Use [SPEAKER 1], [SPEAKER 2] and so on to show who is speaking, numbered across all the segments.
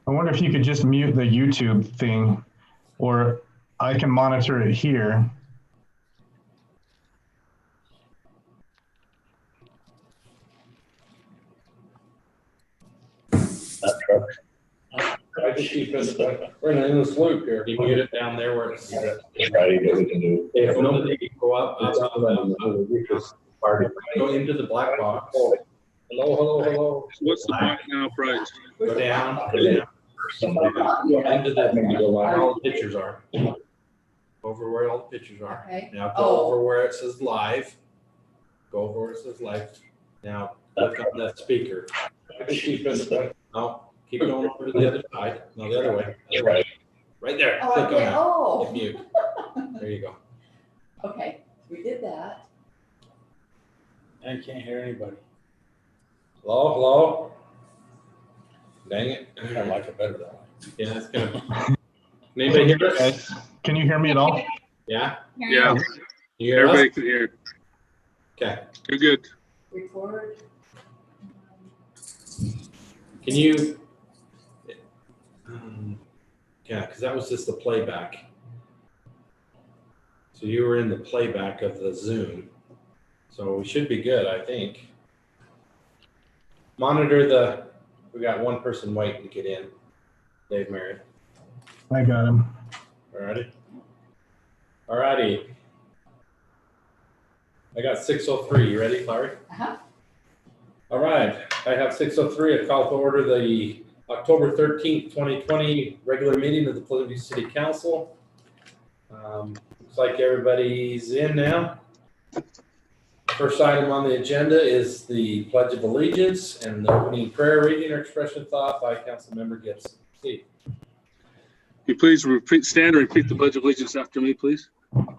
[SPEAKER 1] I wonder if you could just mute the YouTube thing, or I can monitor it here.
[SPEAKER 2] I just keep we're in an endless loop here.
[SPEAKER 3] You mute it down there where it's.
[SPEAKER 4] Friday that we can do.
[SPEAKER 3] If nobody go up, go into the black box.
[SPEAKER 2] Hello.
[SPEAKER 5] What's the black now price?
[SPEAKER 3] Go down. Into the where all the pictures are. Over where all the pictures are.
[SPEAKER 6] Okay.
[SPEAKER 3] Now go over where it says live. Go over where it says live. Now click on that speaker. No, keep going over to the other side. No, the other way. Right there.
[SPEAKER 6] Oh,
[SPEAKER 3] Click
[SPEAKER 6] I
[SPEAKER 3] on
[SPEAKER 6] did.
[SPEAKER 3] that.
[SPEAKER 6] Oh.
[SPEAKER 3] Hit mute. There you go.
[SPEAKER 6] Okay, we did that.
[SPEAKER 2] I can't hear anybody.
[SPEAKER 3] Hello. Dang it.
[SPEAKER 2] I like it better that way.
[SPEAKER 3] Yeah, it's gonna. Anybody hear us?
[SPEAKER 1] Can you hear me at all?
[SPEAKER 3] Yeah.
[SPEAKER 5] Yeah,
[SPEAKER 3] You hear
[SPEAKER 5] everybody
[SPEAKER 3] us?
[SPEAKER 5] can hear.
[SPEAKER 3] Okay.
[SPEAKER 5] You're good.
[SPEAKER 6] Record.
[SPEAKER 3] Can you? Yeah, because that was just the playback. So you were in the playback of the Zoom. So we should be good, I think. Monitor we got one person waiting to get in. Dave Merritt.
[SPEAKER 1] I got him.
[SPEAKER 3] Alrighty. I got 6:03. You ready, Larry?
[SPEAKER 6] Uh-huh.
[SPEAKER 3] All right. I have 6:03. I call to order the October 13th, 2020 regular meeting of the Pleasant View City Council. Looks like everybody's in now. First item on the agenda is the Pledge of Allegiance and the opening prayer reading or expression of thought by Council Member Gibson. Steve.
[SPEAKER 5] You please stand and repeat the Pledge of Allegiance after me, please. I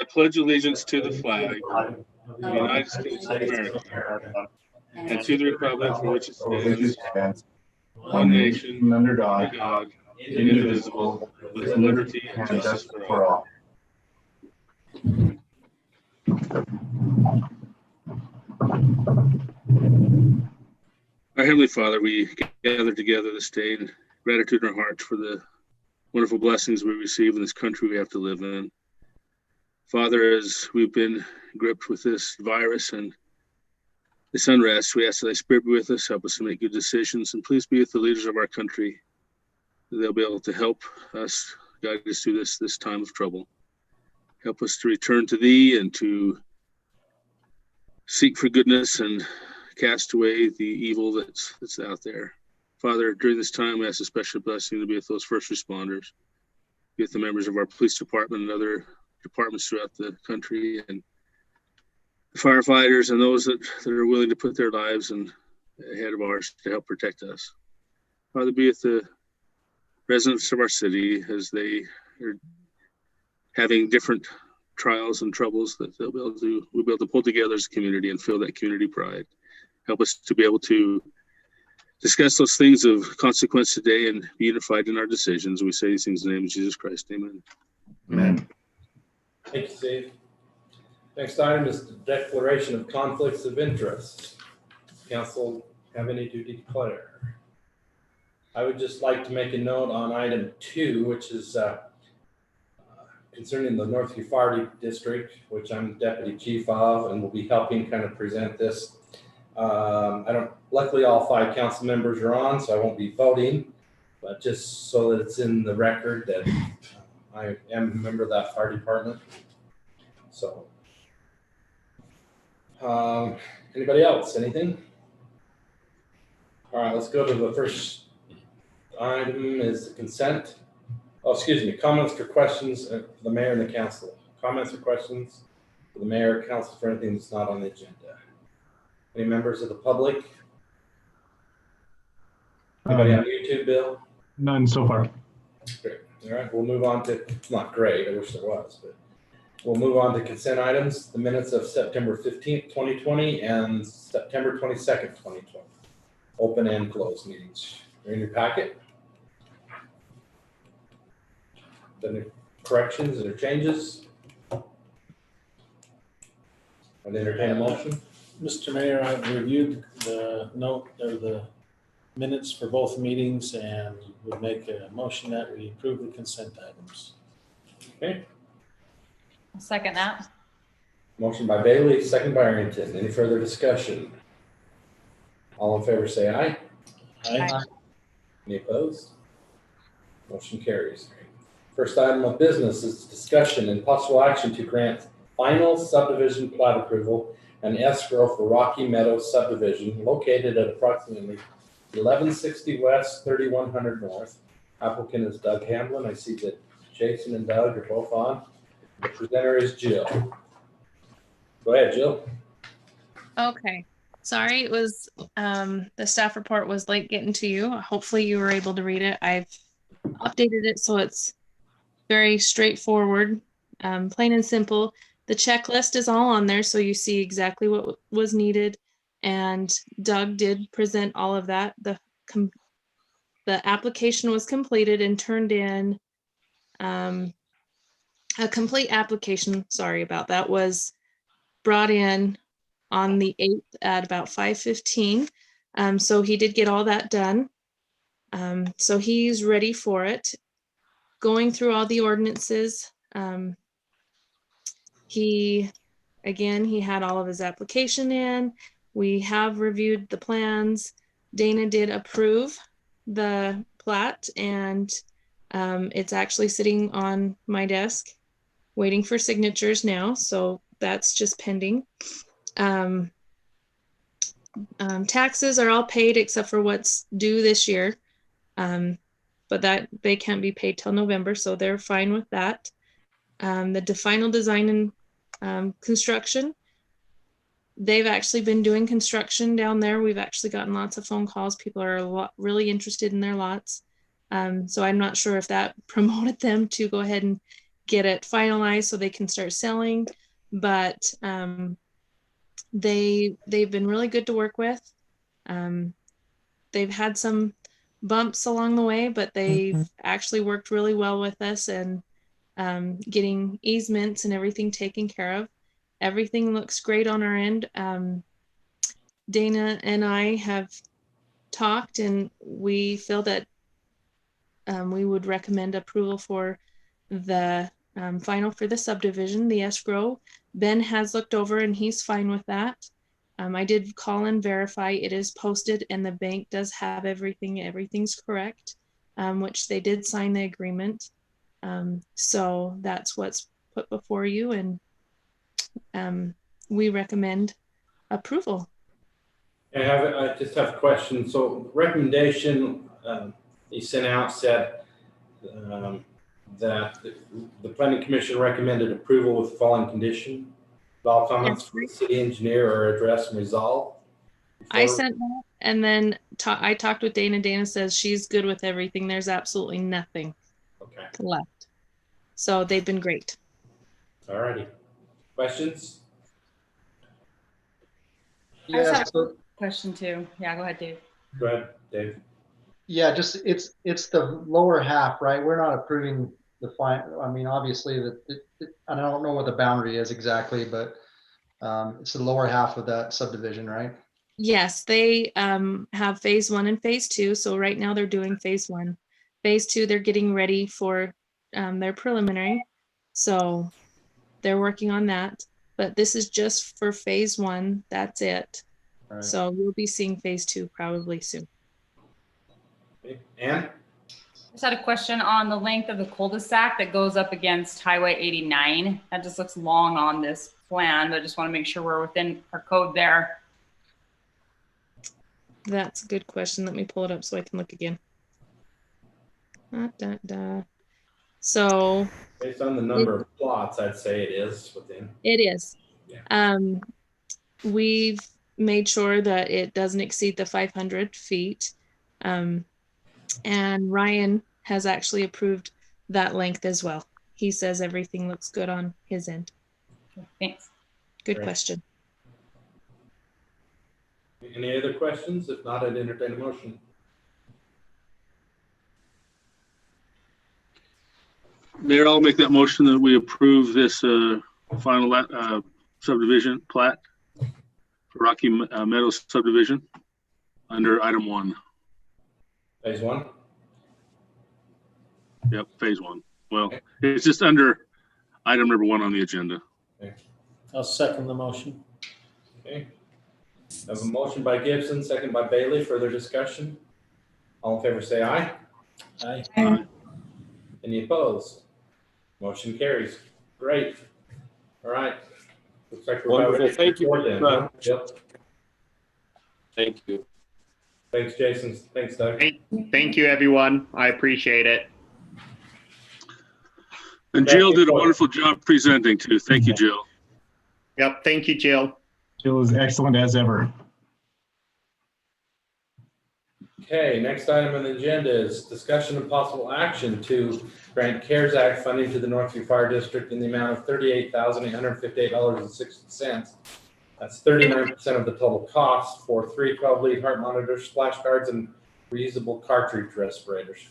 [SPEAKER 5] pledge allegiance to the flag of the United States of America and to the republic for which it stands, one nation,
[SPEAKER 4] under
[SPEAKER 5] under God, indivisible, with liberty and justice for all. Our Heavenly Father, we gather together this day in gratitude in our hearts for the wonderful blessings we receive in this country we have to live in. Father, as we've been gripped with this virus and this unrest, we ask that thy Spirit be with us, help us to make good decisions, and please be with the leaders of our country. They'll be able to help us, guide us through this time of trouble. Help us to return to thee and to seek forgiveness and cast away the evil that's out there. Father, during this time, we ask a special blessing to be with those first responders, be with the members of our police department and other departments throughout the country, and the firefighters and those that are willing to put their lives ahead of ours to help protect us. Father, be with the residents of our city as they are having different trials and troubles that we'll be able to pull together as a community and feel that community pride. Help us to be able to discuss those things of consequence today and be unified in our decisions. We say these things in the name of Jesus Christ. Amen.
[SPEAKER 4] Amen.
[SPEAKER 3] Thank you, Steve. Next item is the declaration of conflicts of interest. Council have any to declare? I would just like to make a note on item 2, which is concerning the Northview Fire District, which I'm deputy chief of and will be helping kind of present this. Luckily all 5 council members are on, so I won't be voting, but just so that it's in the record that I am a member of that fire department. So, anybody else, anything? All right, let's go to the first item is the consent. Oh, excuse me, comments or questions for the mayor and the council. Comments or questions for the mayor, council for anything that's not on the agenda. Any members of the public? Anybody on YouTube, Bill?
[SPEAKER 1] None so far.
[SPEAKER 3] Great. All right, we'll move on to, it's not great, I wish there was, but we'll move on to consent items, the minutes of September 15th, 2020 and September 22nd, 2020. Open and closed meetings. They're in your packet. Any corrections or changes? I'd entertain a motion.
[SPEAKER 2] Mr. Mayor, I've reviewed the note or the minutes for both meetings and would make a motion that we approve the consent items.
[SPEAKER 3] Okay,
[SPEAKER 7] I'll second that.
[SPEAKER 3] motion by Bailey, second by Arrington. Any further discussion? All in favor say aye.
[SPEAKER 2] Aye.
[SPEAKER 3] Any opposed? Motion carries. First item of business is discussion and possible action to grant final subdivision plat approval and escrow for Rocky Meadows subdivision located at approximately 1160 West, 3100 North. Applicant is Doug Hamlin. I see that Jason and Doug are both on. The presenter is Jill. Go ahead, Jill.
[SPEAKER 8] Okay, sorry, it was, the staff report was late getting to you. Hopefully you were able to read it. I've updated it so it's very straightforward, plain and simple. The checklist is all on there, so you see exactly what was needed. And Doug did present all of that. The application was completed and turned in. A complete application, sorry about that, was brought in on the 8th at about 5:15. So he did get all that done. So he's ready for it. Going through all the ordinances. He had all of his application in. We have reviewed the plans. Dana did approve the plat, and it's actually sitting on my desk waiting for signatures now. So that's just pending. Taxes are all paid except for what's due this year. But that they can't be paid till November, so they're fine with that. The final design and construction, they've actually been doing construction down there. We've actually gotten lots of phone calls. People are really interested in their lots. So I'm not sure if that promoted them to go ahead and get it finalized so they can start selling, but they've been really good to work with. They've had some bumps along the way, but they've actually worked really well with us and getting easements and everything taken care of. Everything looks great on our end. Dana and I have talked, and we feel that we would recommend approval for the final for the subdivision, the escrow. Ben has looked over and he's fine with that. I did call and verify it is posted and the bank does have everything. Everything's correct, which they did sign the agreement. So that's what's put before you, and we recommend approval.
[SPEAKER 3] I just have a question. So recommendation he sent out said that the planning commission recommended approval with the following condition. All comments from the city engineer are addressed and resolved.
[SPEAKER 8] I sent that, and then I talked with Dana. Dana says she's good with everything. There's absolutely nothing left. So they've been great.
[SPEAKER 3] All righty. Questions?
[SPEAKER 7] I just
[SPEAKER 9] Yeah,
[SPEAKER 7] have
[SPEAKER 9] so,
[SPEAKER 7] a question too. Yeah, go ahead, Dave.
[SPEAKER 3] Go ahead, Dave.
[SPEAKER 9] yeah, just it's the lower half, right? We're not approving the final. I mean, obviously, I don't know what the boundary is exactly, but it's the lower half of that subdivision, right?
[SPEAKER 8] Yes, they have phase 1 and phase 2. So right now they're doing phase 1. Phase 2, they're getting ready for their preliminary. So they're working on that. But this is just for phase 1. That's it.
[SPEAKER 9] All right.
[SPEAKER 8] So we'll be seeing phase 2 probably soon.
[SPEAKER 3] Okay. Ann?
[SPEAKER 7] Just had a question on the length of the cul-de-sac that goes up against Highway 89. That just looks long on this plan, but I just want to make sure we're within our code there.
[SPEAKER 8] That's a good question. Let me pull it up so I can look again. So
[SPEAKER 3] Based on the number of plots, I'd say it is within.
[SPEAKER 8] it is.
[SPEAKER 3] Yeah.
[SPEAKER 8] We've made sure that it doesn't exceed the 500 feet. And Ryan has actually approved that length as well. He says everything looks good on his end.
[SPEAKER 7] Thanks.
[SPEAKER 8] Good
[SPEAKER 3] Great.
[SPEAKER 8] question.
[SPEAKER 3] Any other questions? If not, I'd entertain a motion.
[SPEAKER 5] Mayor, I'll make that motion that we approve this final subdivision plat for Rocky Meadows subdivision under item 1.
[SPEAKER 3] Phase one?
[SPEAKER 5] Yep, phase one. Well, it's just under item number 1 on the agenda.
[SPEAKER 2] I'll second the motion.
[SPEAKER 3] Okay. I have a motion by Gibson, second by Bailey. Further discussion? All in favor say aye.
[SPEAKER 2] Aye.
[SPEAKER 3] Any opposed? Motion carries. Great. All right. Looks like we're about
[SPEAKER 10] Wonderful.
[SPEAKER 3] ready to
[SPEAKER 10] Thank you
[SPEAKER 3] record
[SPEAKER 10] very
[SPEAKER 3] then, huh?
[SPEAKER 10] much.
[SPEAKER 3] Yep.
[SPEAKER 10] Thank you.
[SPEAKER 3] Thanks, Jason. Thanks, Doug.
[SPEAKER 11] Thank you, everyone. I appreciate it.
[SPEAKER 5] And Jill did a wonderful job presenting too. Thank you, Jill.
[SPEAKER 11] Yep. Thank you, Jill.
[SPEAKER 1] Jill is excellent as ever.
[SPEAKER 3] Okay, next item on the agenda is discussion and possible action to grant CARES Act funding to the Northview Fire District in the amount of $38,858.60. That's 39% of the total cost for 3 12-lead heart monitors, flashcards, and reusable cartridge respirators.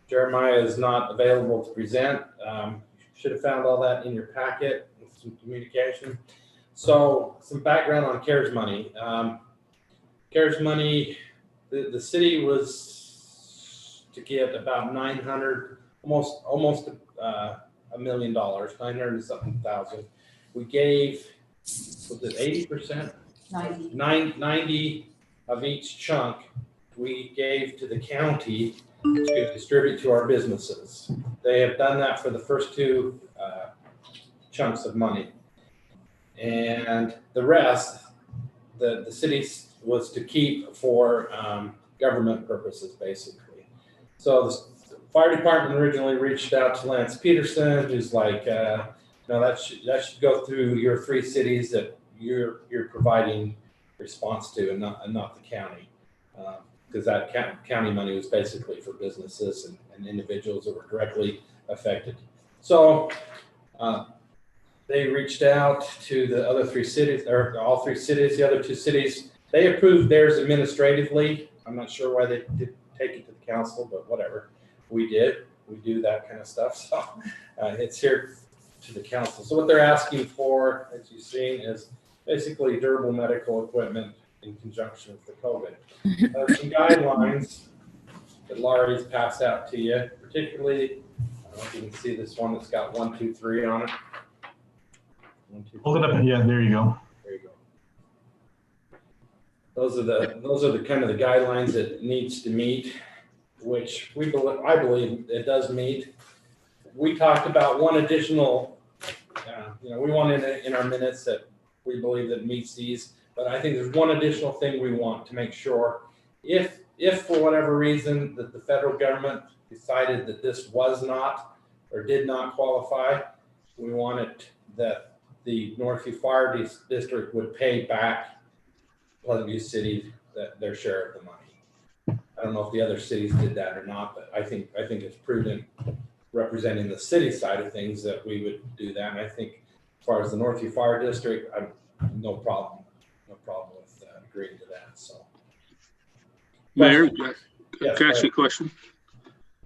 [SPEAKER 3] Jeremiah is not available to present. Should have found all that in your packet with some communication. So some background on CARES money. CARES money, the city was to get about 900, almost $1 million, 900 and something thousand. We gave, was it 80%? 90 of each chunk we gave to the county to distribute to our businesses. They have done that for the first 2 chunks of money. And the rest, the cities was to keep for government purposes, basically. So the fire department originally reached out to Lance Peterson, who's like, no, that should go through your 3 cities that you're providing response to, and not the county, because that county money was basically for businesses and individuals that were directly affected. So they reached out to the other 3 cities, or all 3 cities. The other 2 cities, they approved theirs administratively. I'm not sure why they did take it to the council, but whatever. We did. We do that kind of stuff. So it's here to the council. So what they're asking for, as you've seen, is basically durable medical equipment in conjunction with the COVID. Some guidelines that Laurie's passed out to you, particularly, I don't know if you can see this one that's got 1, 2, 3 on it. 1, 2, 3.
[SPEAKER 1] Hold it up. Yeah, there you go.
[SPEAKER 3] There you go. Those are the kind of the guidelines that it needs to meet, which I believe it does meet. We talked about one additional, we want in our minutes that we believe that meets these, but I think there's one additional thing we want to make sure. If for whatever reason that the federal government decided that this was not or did not qualify, we want it that the Northview Fire District would pay back Pleasant View City their share of the money. I don't know if the other cities did that or not, but I think it's prudent, representing the city side of things, that we would do that. And I think as far as the Northview Fire District, I'm no problem with agreeing to that. So,
[SPEAKER 5] Mayor,
[SPEAKER 3] yes,
[SPEAKER 5] can I ask you a question?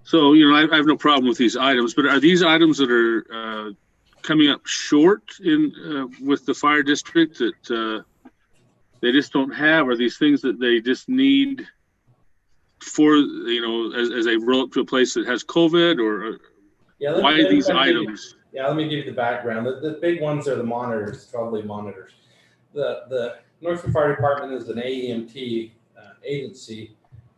[SPEAKER 5] So, I have no problem with these items, but are these items that are coming up short with the fire district that they just don't have? Are these things that they just need for, as they roll up to a place that has COVID, or why these items?
[SPEAKER 3] Let me give you the background. The big ones are the monitors, 12-lead monitors. The Northview Fire Department is an AEMT agency,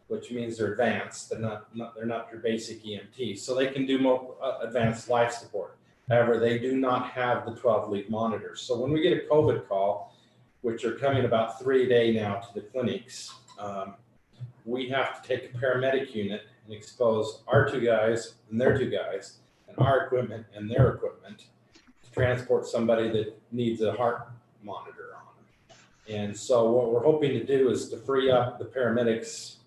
[SPEAKER 3] which means they're advanced. They're not your basic EMT, so they can do more advanced life support. However, they do not have the 12-lead monitors. So when we get a COVID call, which are coming about 3 a day now to the clinics, we have to take a paramedic unit and expose our 2 guys and their 2 guys and our equipment and their equipment to transport somebody that needs a heart monitor on them. And so what we're hoping to do is to free up the paramedics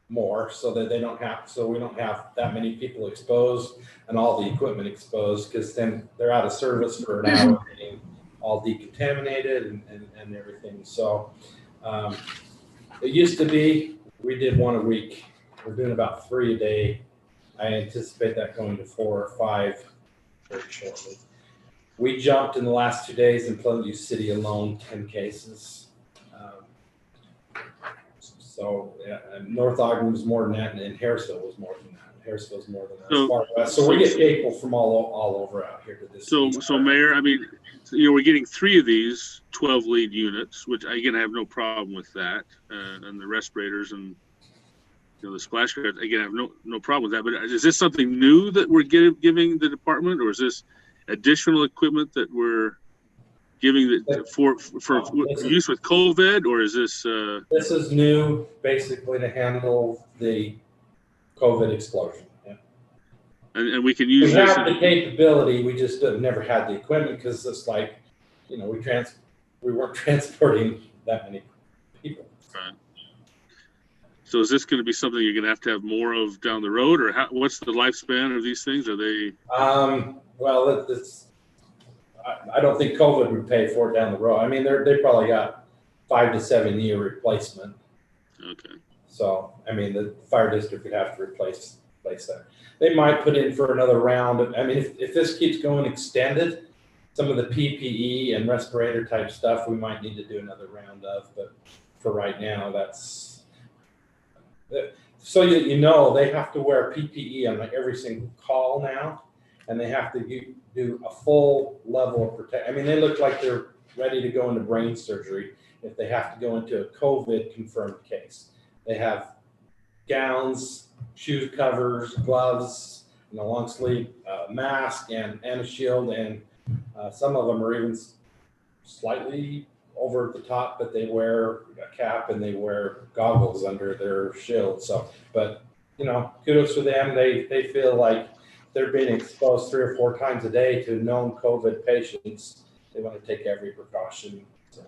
[SPEAKER 3] more so that we don't have that many people exposed and all the equipment exposed, because then they're out of service for an hour getting all decontaminated and everything. So it used to be we did 1 a week. We're doing about 3 a day. I anticipate that going to 4 or 5 very shortly. We jumped in the last 2 days in Pleasant View City alone, 10 cases. So and North Ogden was more than that, and Harrisville was more than that. Harrisville's more than that.
[SPEAKER 5] So-
[SPEAKER 3] as far west. So we get people from all over out here to this.
[SPEAKER 5] So Mayor, I mean, we're getting 3 of these 12 lead units, which again, I have no problem with that, and the respirators and the splash guards. Again, I have no problem with that. But is this something new that we're giving the department, or is this additional equipment that we're giving for use with COVID, or is this?
[SPEAKER 3] This is new, basically to handle the COVID explosion. Yeah.
[SPEAKER 5] And we can use
[SPEAKER 3] We
[SPEAKER 5] this.
[SPEAKER 3] have the capability, we just have never had the equipment because it's like, we weren't transporting that many people.
[SPEAKER 5] Right. So is this going to be something you're going to have more of down the road, or what's the lifespan of these things? Are they?
[SPEAKER 3] Well, I don't think COVID would pay for it down the road. I mean, they probably got 5 to 7 year replacement.
[SPEAKER 5] Okay.
[SPEAKER 3] So, I mean, the fire district would have to replace that. They might put in for another round. I mean, if this keeps going extended, some of the PPE and respirator type stuff, we might need to do another round of. But for right now, that's so they have to wear PPE on every single call now, and they have to do a full level of protection. I mean, they look like they're ready to go into brain surgery if they have to go into a COVID confirmed case. They have gowns, shoe covers, gloves, and a long sleeve mask and a shield, and some of them are even slightly over the top, but they wear a cap and they wear goggles under their shield. So, but kudos to them. They feel like they're being exposed 3 or 4 times a day to known COVID patients. They want to take every precaution. So.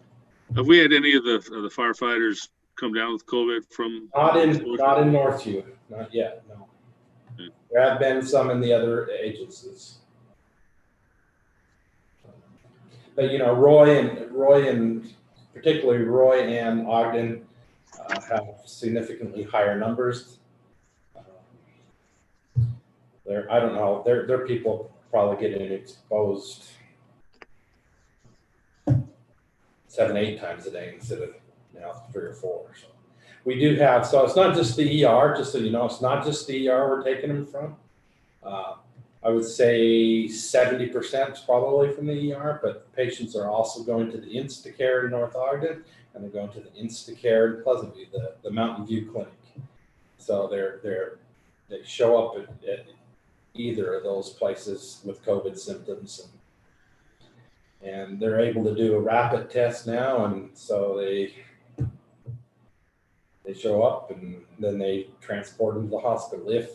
[SPEAKER 5] Have we had any of the firefighters come down with COVID from?
[SPEAKER 3] Not in Northview, not yet. No.
[SPEAKER 5] Okay.
[SPEAKER 3] There have been some in the other agencies. But Roy and particularly Roy and Ogden have significantly higher numbers. I don't know. Their people probably getting exposed 7, 8 times a day instead of now 3 or 4. So we do have. So it's not just the ER. Just so you know, it's not just the ER we're taking them from. I would say 70% is probably from the ER, but patients are also going to the Instacare in North Ogden, and they're going to the Instacare in Pleasant View, the Mountain View Clinic. So they show up at either of those places with COVID symptoms, and they're able to do a rapid test now, and so they show up and then they transport them to the hospital if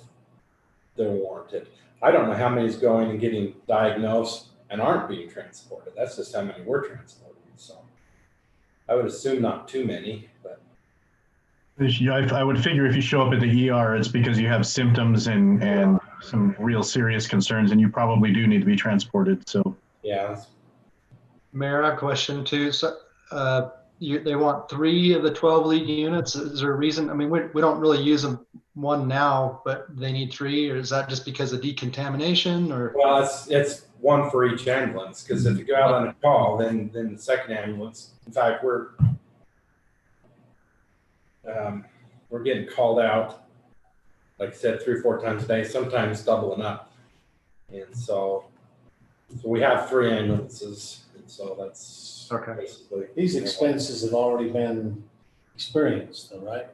[SPEAKER 3] they're warranted. I don't know how many's going and getting diagnosed and aren't being transported. That's just how many we're transporting. So I would assume not too many, but
[SPEAKER 1] I would figure if you show up at the ER, it's because you have symptoms and some real serious concerns, and you probably do need to be transported. So
[SPEAKER 3] yeah.
[SPEAKER 9] Mayor, I have a question too. So they want 3 of the 12 lead units. Is there a reason? I mean, we don't really use them 1 now, but they need 3, or is that just because of decontamination? Or
[SPEAKER 3] well, it's 1 for each ambulance, because if you go out on a call, then the second ambulance. In fact, we're getting called out, like I said, 3 or 4 times a day, sometimes doubling up, and so we have 3 ambulances, and so that's
[SPEAKER 9] okay.
[SPEAKER 3] Basically
[SPEAKER 2] These expenses have already been experienced, though, right?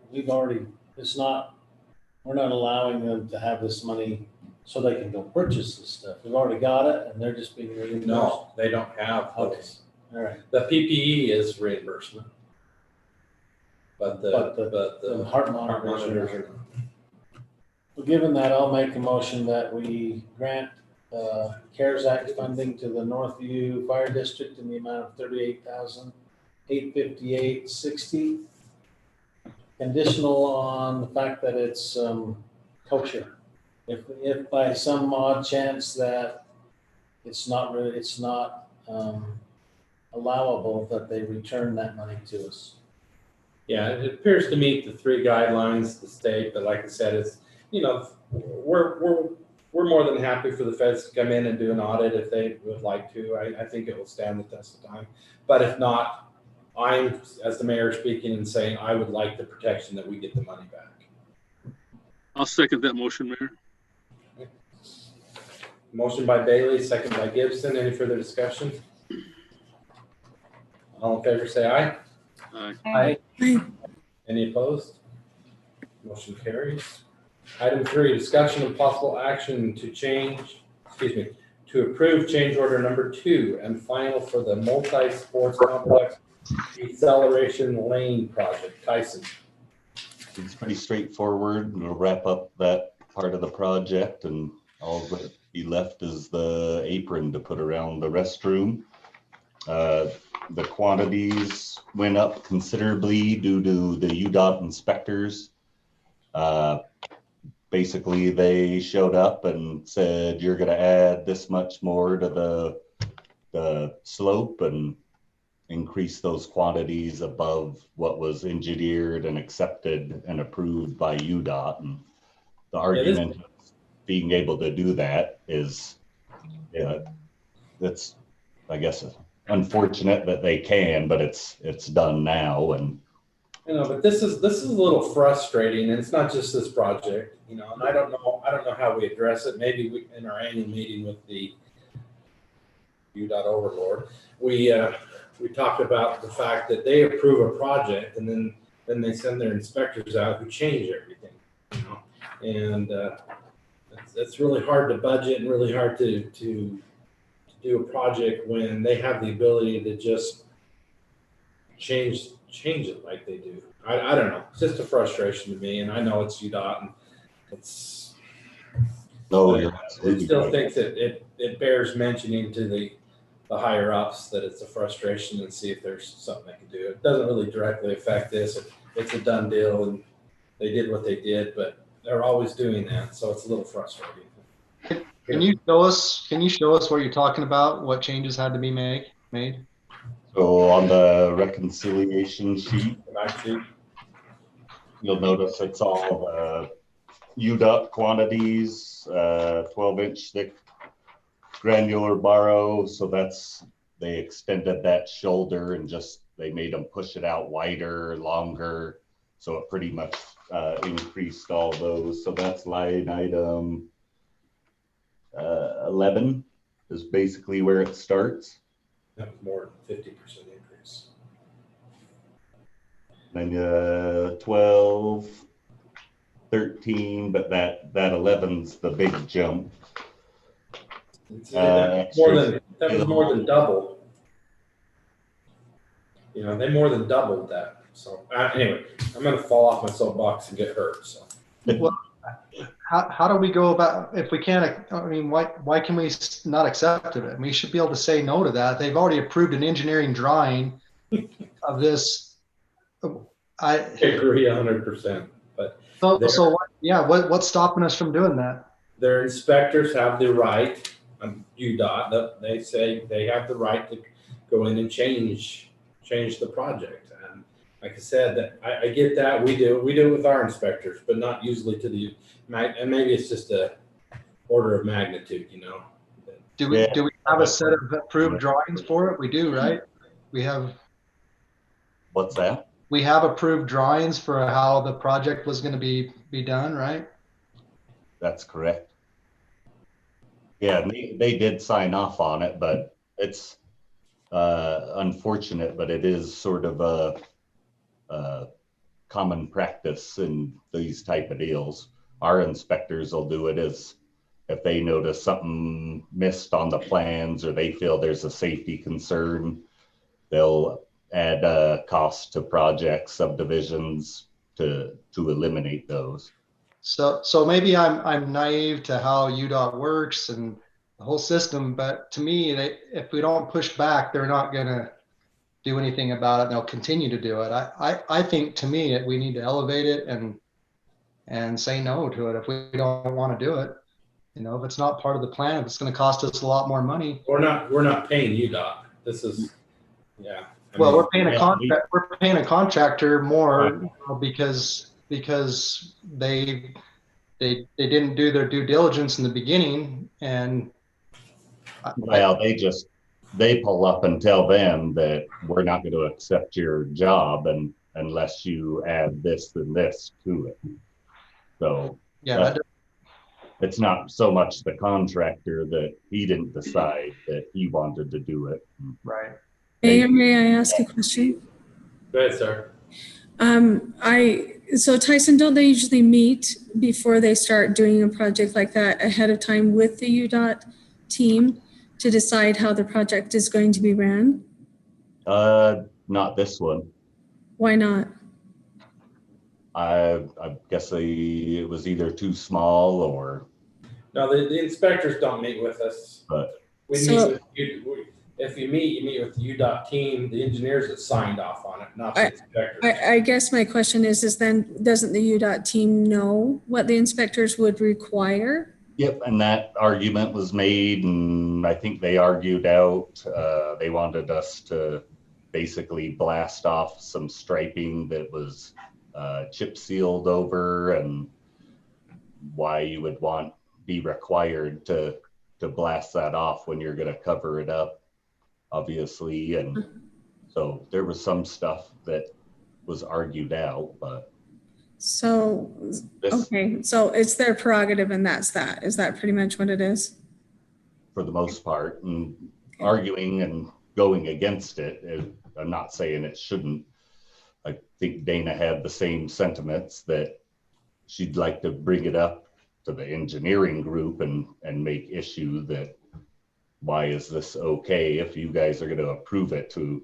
[SPEAKER 2] We're not allowing them to have this money so they can go purchase this stuff. We've already got it, and they're just being reimbursed.
[SPEAKER 3] No, they don't have
[SPEAKER 2] Okay.
[SPEAKER 3] those.
[SPEAKER 2] All right.
[SPEAKER 3] The PPE is reimbursement, but
[SPEAKER 2] the
[SPEAKER 3] the
[SPEAKER 2] heart
[SPEAKER 3] heart
[SPEAKER 2] monitors
[SPEAKER 3] monitors
[SPEAKER 2] are.
[SPEAKER 3] are.
[SPEAKER 2] Well, given that, I'll make a motion that we grant CARES Act funding to the Northview Fire District in the amount of $38,858.60. Conditional on the fact that it's kosher. If by some odd chance that it's not allowable, that they return that money to us.
[SPEAKER 3] Yeah, it appears to meet the 3 guidelines of the state, but like I said, it's we're more than happy for the feds to come in and do an audit if they would like to. I think it will stand the test of time. But if not, I'm, as the mayor, speaking and saying I would like the protection that we get the money back.
[SPEAKER 5] I'll second that motion, Mayor.
[SPEAKER 3] Motion by Bailey, second by Gibson. Any further discussion? All in favor, say aye.
[SPEAKER 5] Aye.
[SPEAKER 3] Any opposed? Motion carries. Item 3, discussion of possible action to approve change order number 2 and final for the multi-sports complex deceleration lane project. Tyson.
[SPEAKER 12] It's pretty straightforward. We'll wrap up that part of the project, and all that be left is the apron to put around the restroom. The quantities went up considerably due to the UDOT inspectors. Basically, they showed up and said, you're going to add this much more to the slope and increase those quantities above what was engineered and accepted and approved by UDOT. And the argument of being able to do that is, that's, I guess, unfortunate that they can, but it's done now. And
[SPEAKER 3] but this is a little frustrating, and it's not just this project, and I don't know how we address it. Maybe we, in our annual meeting with the UDOT overlord, we talked about the fact that they approve a project and then they send their inspectors out who change everything, and it's really hard to budget and really hard to do a project when they have the ability to just change it like they do. I don't know. It's just a frustration to me, and I know it's UDOT, and it's.
[SPEAKER 12] no,
[SPEAKER 3] I still think that it bears mentioning to the higher ups that it's a frustration, and see if there's something they can do. It doesn't really directly affect this. It's a done deal, and they did what they did, but they're always doing that, so it's a little frustrating.
[SPEAKER 9] Can you show us what you're talking about? What changes had to be made?
[SPEAKER 12] so on the reconciliation sheet, you'll notice it's all UDOT quantities, 12-inch thick granular borrow. So they extended that shoulder and they made them push it out wider, longer. So it pretty much increased all those. So that's line item 11 is basically where it starts.
[SPEAKER 3] That was more than 50% increase.
[SPEAKER 12] Then 12, 13, but that 11's the big jump.
[SPEAKER 3] That was more than double. They more than doubled that. So anyway, I'm going to fall off my soapbox and get hurt. So.
[SPEAKER 9] Well, how do we go about, if we can't, why can we not accept it? We should be able to say no to that. They've already approved an engineering drawing of this. I
[SPEAKER 3] agree 100%. But
[SPEAKER 9] what's stopping us from doing that?
[SPEAKER 3] Their inspectors have the right, UDOT, they say they have the right to go in and change the project. And like I said, that I get that. We do it with our inspectors, but not usually to the, and maybe it's just a order of magnitude,
[SPEAKER 9] Do we have a set of approved drawings for it? We do, right? We have.
[SPEAKER 12] What's that?
[SPEAKER 9] We have approved drawings for how the project was going to be done, right?
[SPEAKER 12] That's correct. Yeah, they did sign off on it, but it's unfortunate, but it is sort of a common practice in these type of deals. Our inspectors will do it as if they notice something missed on the plans or they feel there's a safety concern, they'll add cost to projects, subdivisions to eliminate those.
[SPEAKER 9] So maybe I'm naive to how UDOT works and the whole system, but to me, if we don't push back, they're not going to do anything about it. And they'll continue to do it. I think, to me, we need to elevate it and say no to it if we don't want to do it. If it's not part of the plan, if it's going to cost us a lot more money.
[SPEAKER 3] We're not paying UDOT. This is, yeah.
[SPEAKER 9] We're paying a contract. We're paying a contractor more because they didn't do their due diligence in the beginning, and
[SPEAKER 12] well, they just they pull up and tell them that we're not going to accept your job unless you add this and this to it. So
[SPEAKER 9] Yeah,
[SPEAKER 12] it's not so much the contractor that he didn't decide that he wanted to do it.
[SPEAKER 9] right.
[SPEAKER 13] Mayor, may I ask a question?
[SPEAKER 3] Go ahead, sir.
[SPEAKER 13] So Tyson, don't they usually meet before they start doing a project like that ahead of time with the UDOT team to decide how the project is going to be ran?
[SPEAKER 12] Not this one.
[SPEAKER 13] Why not?
[SPEAKER 12] I guess it was either too small or.
[SPEAKER 3] No, the inspectors don't meet with us.
[SPEAKER 12] But
[SPEAKER 3] We meet with you. If you meet with the UDOT team, the engineers that signed off on it, not the inspectors.
[SPEAKER 13] I guess my question is then doesn't the UDOT team know what the inspectors would require?
[SPEAKER 12] Yep, and that argument was made, and I think they argued out. They wanted us to basically blast off some striping that was chip sealed over, and why you would be required to blast that off when you're going to cover it up, obviously. And so there was some stuff that was argued out, but.
[SPEAKER 13] So, okay, so it's their prerogative and that's that. Is that pretty much what it is?
[SPEAKER 12] For the most part, and arguing and going against it. I'm not saying it shouldn't. I think Dana had the same sentiments that she'd like to bring it up to the engineering group and make issue that why is this okay if you guys are going to approve it to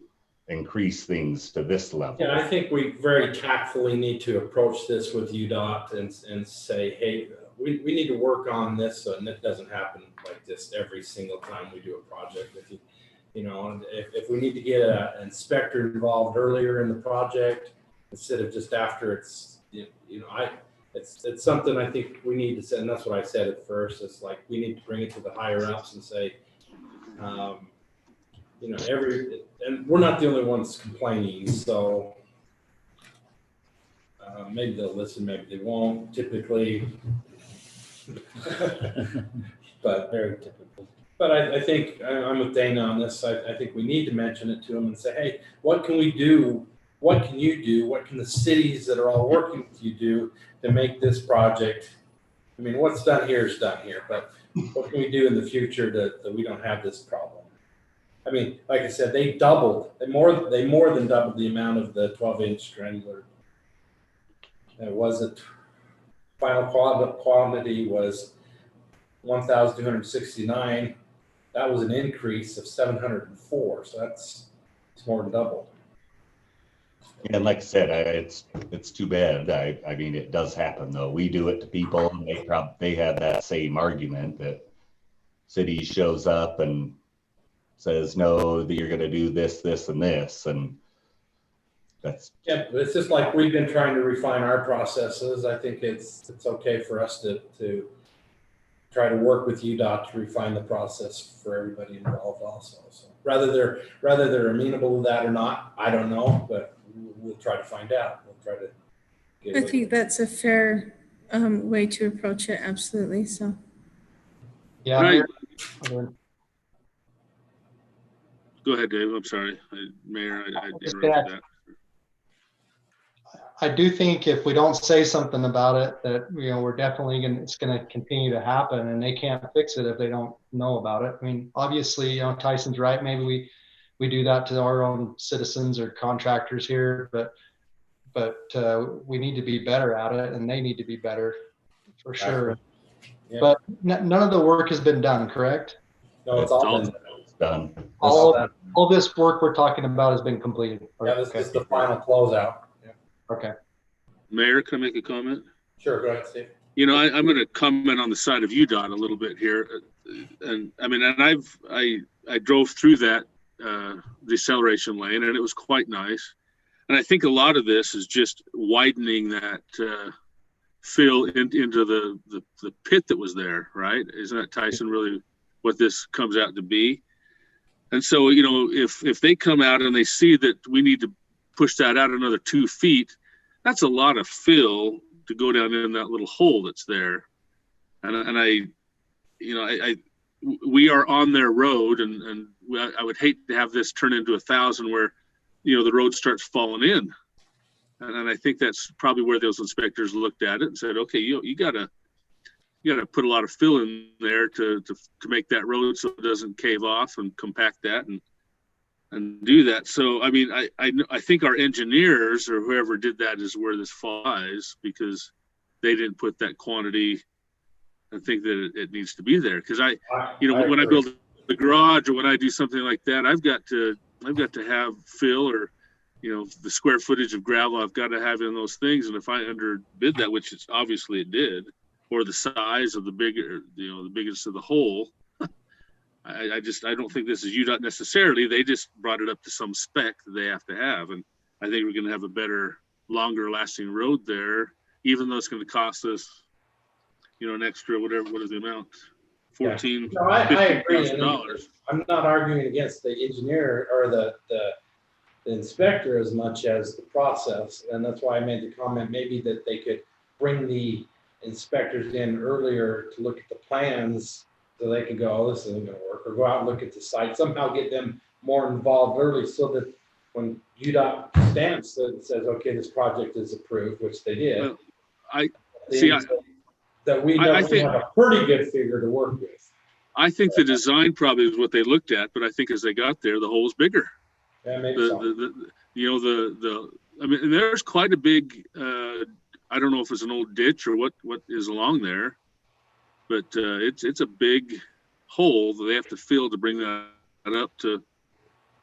[SPEAKER 12] increase things to this level.
[SPEAKER 3] Yeah, I think we very tactfully need to approach this with UDOT and say, hey, we need to work on this so it doesn't happen like this every single time we do a project. If we need to get an inspector involved earlier in the project instead of just after it's something I think we need to say, and that's what I said at first. It's like we need to bring it to the higher ups and say, and we're not the only ones complaining, so maybe they'll listen, maybe they won't. Typically, but very typical. But I think I'm with Dana on this. I think we need to mention it to them and say, hey, what can we do? What can you do? What can the cities that are all working with you do to make this project? I mean, what's done here is done here, but what can we do in the future that we don't have this problem? I mean, like I said, they more than doubled the amount of the 12-inch stranger. It wasn't, final quantity was 1,269. That was an increase of 704. So it's more than double.
[SPEAKER 12] And like I said, it's too bad. I mean, it does happen though. We do it to people, and they had that same argument that city shows up and says, no, that you're going to do this, this, and this, and that's.
[SPEAKER 3] Yeah, but it's just like we've been trying to refine our processes. I think it's okay for us to try to work with UDOT to refine the process for everybody involved also. So whether they're amenable to that or not, I don't know, but we'll try to find out. We'll try to get
[SPEAKER 13] I think that's a fair way to approach it. Absolutely. So.
[SPEAKER 9] Yeah.
[SPEAKER 5] Right. Go ahead, Dave. I'm sorry, Mayor. I interrupted that.
[SPEAKER 9] I do think if we don't say something about it, that we're definitely it's going to continue to happen, and they can't fix it if they don't know about it. I mean, obviously, Tyson's right. Maybe we do that to our own citizens or contractors here, but we need to be better at it, and they need to be better for sure. Yeah. But none of the work has been done, correct?
[SPEAKER 3] No, it's all
[SPEAKER 12] done.
[SPEAKER 9] All this work we're talking about has been completed.
[SPEAKER 3] Yeah, this is the final closeout. Yeah.
[SPEAKER 9] Okay.
[SPEAKER 5] Mayor, can I make a comment?
[SPEAKER 3] Sure, go ahead, Steve.
[SPEAKER 5] I'm going to comment on the side of UDOT a little bit here, and I mean, and I drove through that deceleration lane, and it was quite nice. And I think a lot of this is just widening that fill into the pit that was there, right? Isn't that, Tyson, really what this comes out to be? And so, if they come out and they see that we need to push that out another 2 feet, that's a lot of fill to go down in that little hole that's there. And we are on their road, and I would hate to have this turn into 1,000 where, the road starts falling in. And I think that's probably where those inspectors looked at it and said, okay, you gotta put a lot of fill in there to make that road so it doesn't cave off, and compact that and do that. So, I mean, I think our engineers or whoever did that is where this flies, because they didn't put that quantity and think that it needs to be there. Cause when I build the garage or when I do something like that, I've got to have fill or, the square footage of gravel I've got to have in those things. And if I underbid that, which it's obviously it did, or the size of the biggest of the hole, I don't think this is UDOT necessarily. They just brought it up to some spec that they have to have. And I think we're going to have a better, longer lasting road there, even though it's going to cost us, an extra, what is the amount? $14,000,
[SPEAKER 3] No, I agree.
[SPEAKER 5] $15,000.
[SPEAKER 3] I'm not arguing against the engineer or the inspector as much as the process. And that's why I made the comment, maybe that they could bring the inspectors in earlier to look at the plans so they could go, oh, this isn't going to work, or go out and look at the site, somehow get them more involved early so that when UDOT stamps that says, okay, this project is approved, which they did.
[SPEAKER 5] Well, I
[SPEAKER 3] think have a pretty good figure to work with.
[SPEAKER 5] I think the design probably is what they looked at, but I think as they got there, the hole's bigger.
[SPEAKER 3] Yeah, maybe so.
[SPEAKER 5] I mean, there's quite a big, I don't know if it's an old ditch or what is along there, but it's a big hole that they have to fill to bring that up to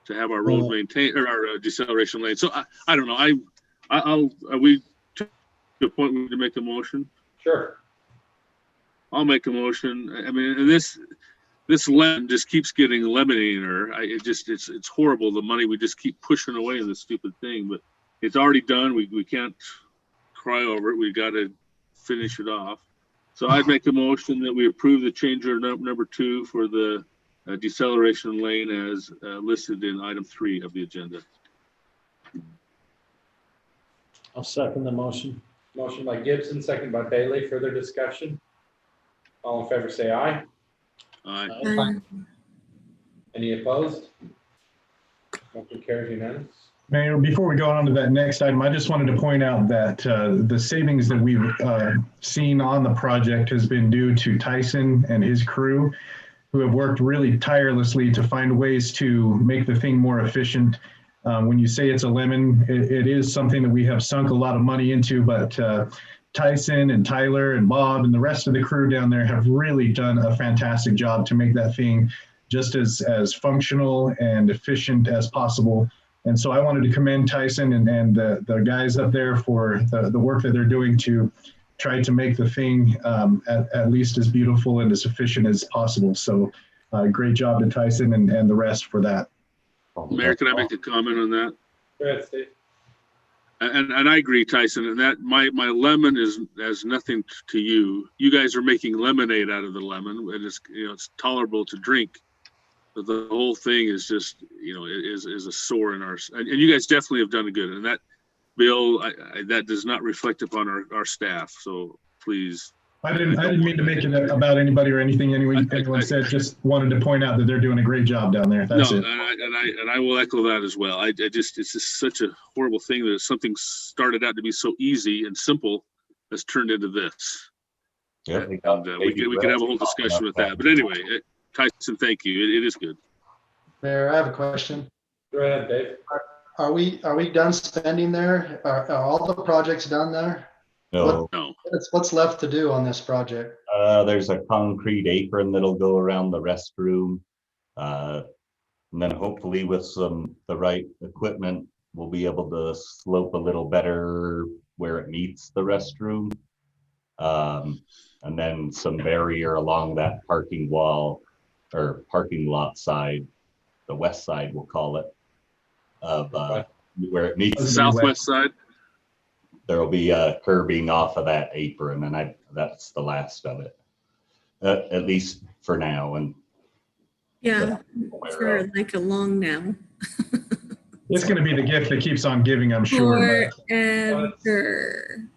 [SPEAKER 5] have our road maintained, or our deceleration lane. So I don't know. Are we to the point where we can make a motion?
[SPEAKER 3] Sure.
[SPEAKER 5] I'll make a motion. I mean, and this lemon just keeps getting lemoniner. It's horrible. The money we just keep pushing away in this stupid thing, but it's already done. We can't cry over it. We got to finish it off. So I'd make a motion that we approve the change order number 2 for the deceleration lane as listed in item 3 of the agenda.
[SPEAKER 2] I'll second the motion.
[SPEAKER 3] Motion by Gibson, second by Bailey. Further discussion? All in favor, say aye.
[SPEAKER 5] Aye.
[SPEAKER 3] Any opposed? Motion carries unanimous.
[SPEAKER 1] Mayor, before we go on to that next item, I just wanted to point out that the savings that we've seen on the project has been due to Tyson and his crew, who have worked really tirelessly to find ways to make the thing more efficient. When you say it's a lemon, it is something that we have sunk a lot of money into, but Tyson and Tyler and Bob and the rest of the crew down there have really done a fantastic job to make that thing just as functional and efficient as possible. And so I wanted to commend Tyson and the guys up there for the work that they're doing to try to make the thing at least as beautiful and as efficient as possible. So great job to Tyson and the rest for that.
[SPEAKER 5] Mayor, can I make a comment on that?
[SPEAKER 3] Go ahead, Steve.
[SPEAKER 5] And I agree, Tyson, and that my lemon has nothing to you. You guys are making lemonade out of the lemon, and it's tolerable to drink. But the whole thing is just is a sore in our, and you guys definitely have done good. And that, Bill, that does not reflect upon our staff. So please.
[SPEAKER 1] I didn't mean to make it about anybody or anything. Anyone said, just wanted to point out that they're doing a great job down there. That's it.
[SPEAKER 5] And I will echo that as well. It's just such a horrible thing that something started out to be so easy and simple has turned into this.
[SPEAKER 12] Yeah,
[SPEAKER 5] we could have a whole discussion with that. But anyway, Tyson, thank you. It is good.
[SPEAKER 9] Mayor, I have a question.
[SPEAKER 3] Go ahead, Dave.
[SPEAKER 9] Are we done spending there? Are all the projects done there?
[SPEAKER 12] No.
[SPEAKER 9] What's left to do on this project?
[SPEAKER 12] There's a concrete apron that'll go around the restroom. And then hopefully with the right equipment, we'll be able to slope a little better where it meets the restroom. And then some barrier along that parking wall or parking lot side, the west side, we'll call it, of where it meets
[SPEAKER 5] the southwest side.
[SPEAKER 12] There will be curbing off of that apron, and that's the last of it, at least for now. And
[SPEAKER 13] yeah, for like a long now.
[SPEAKER 1] It's going to be the gift that keeps on giving, I'm sure.
[SPEAKER 13] Forever.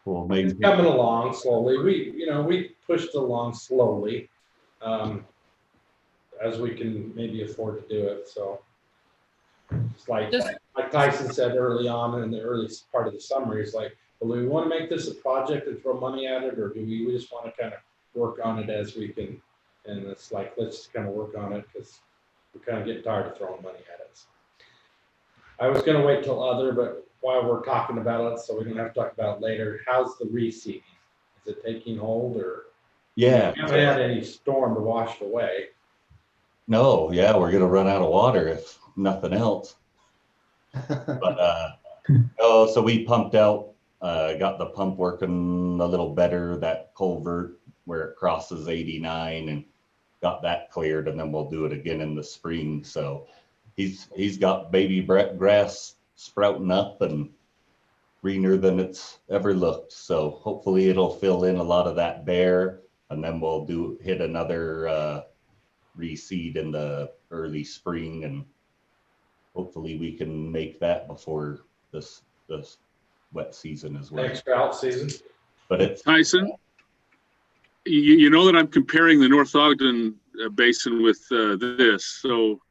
[SPEAKER 12] Well, maybe
[SPEAKER 3] it's coming along slowly. We pushed along slowly. as we can maybe afford to do it, so. It's like,
[SPEAKER 7] Just-
[SPEAKER 3] like Tyson said early on in the early part of the summer, he's like, well, do we want to make this a project and throw money at it, or do we just want to kind of work on it as we can? And it's like, let's just kind of work on it because we're kind of getting tired of throwing money at it. I was gonna wait till other, but while we're talking about it, so we don't have to talk about it later, how's the reseeding? Is it taking hold or?
[SPEAKER 12] Yeah.
[SPEAKER 3] We haven't had any storm to wash it away.
[SPEAKER 12] No, yeah, we're gonna run out of water if nothing else. But oh, so we pumped out, got the pump working a little better, that culvert where it crosses 89, and got that cleared, and then we'll do it again in the spring. So he's got baby grass sprouting up and greener than it's ever looked. So hopefully it'll fill in a lot of that bare, and then we'll hit another reseed in the early spring, and hopefully we can make that before this wet season as well.
[SPEAKER 3] Next drought season.
[SPEAKER 12] But it's
[SPEAKER 5] Tyson, you know that I'm comparing the North Ogden Basin with this. So,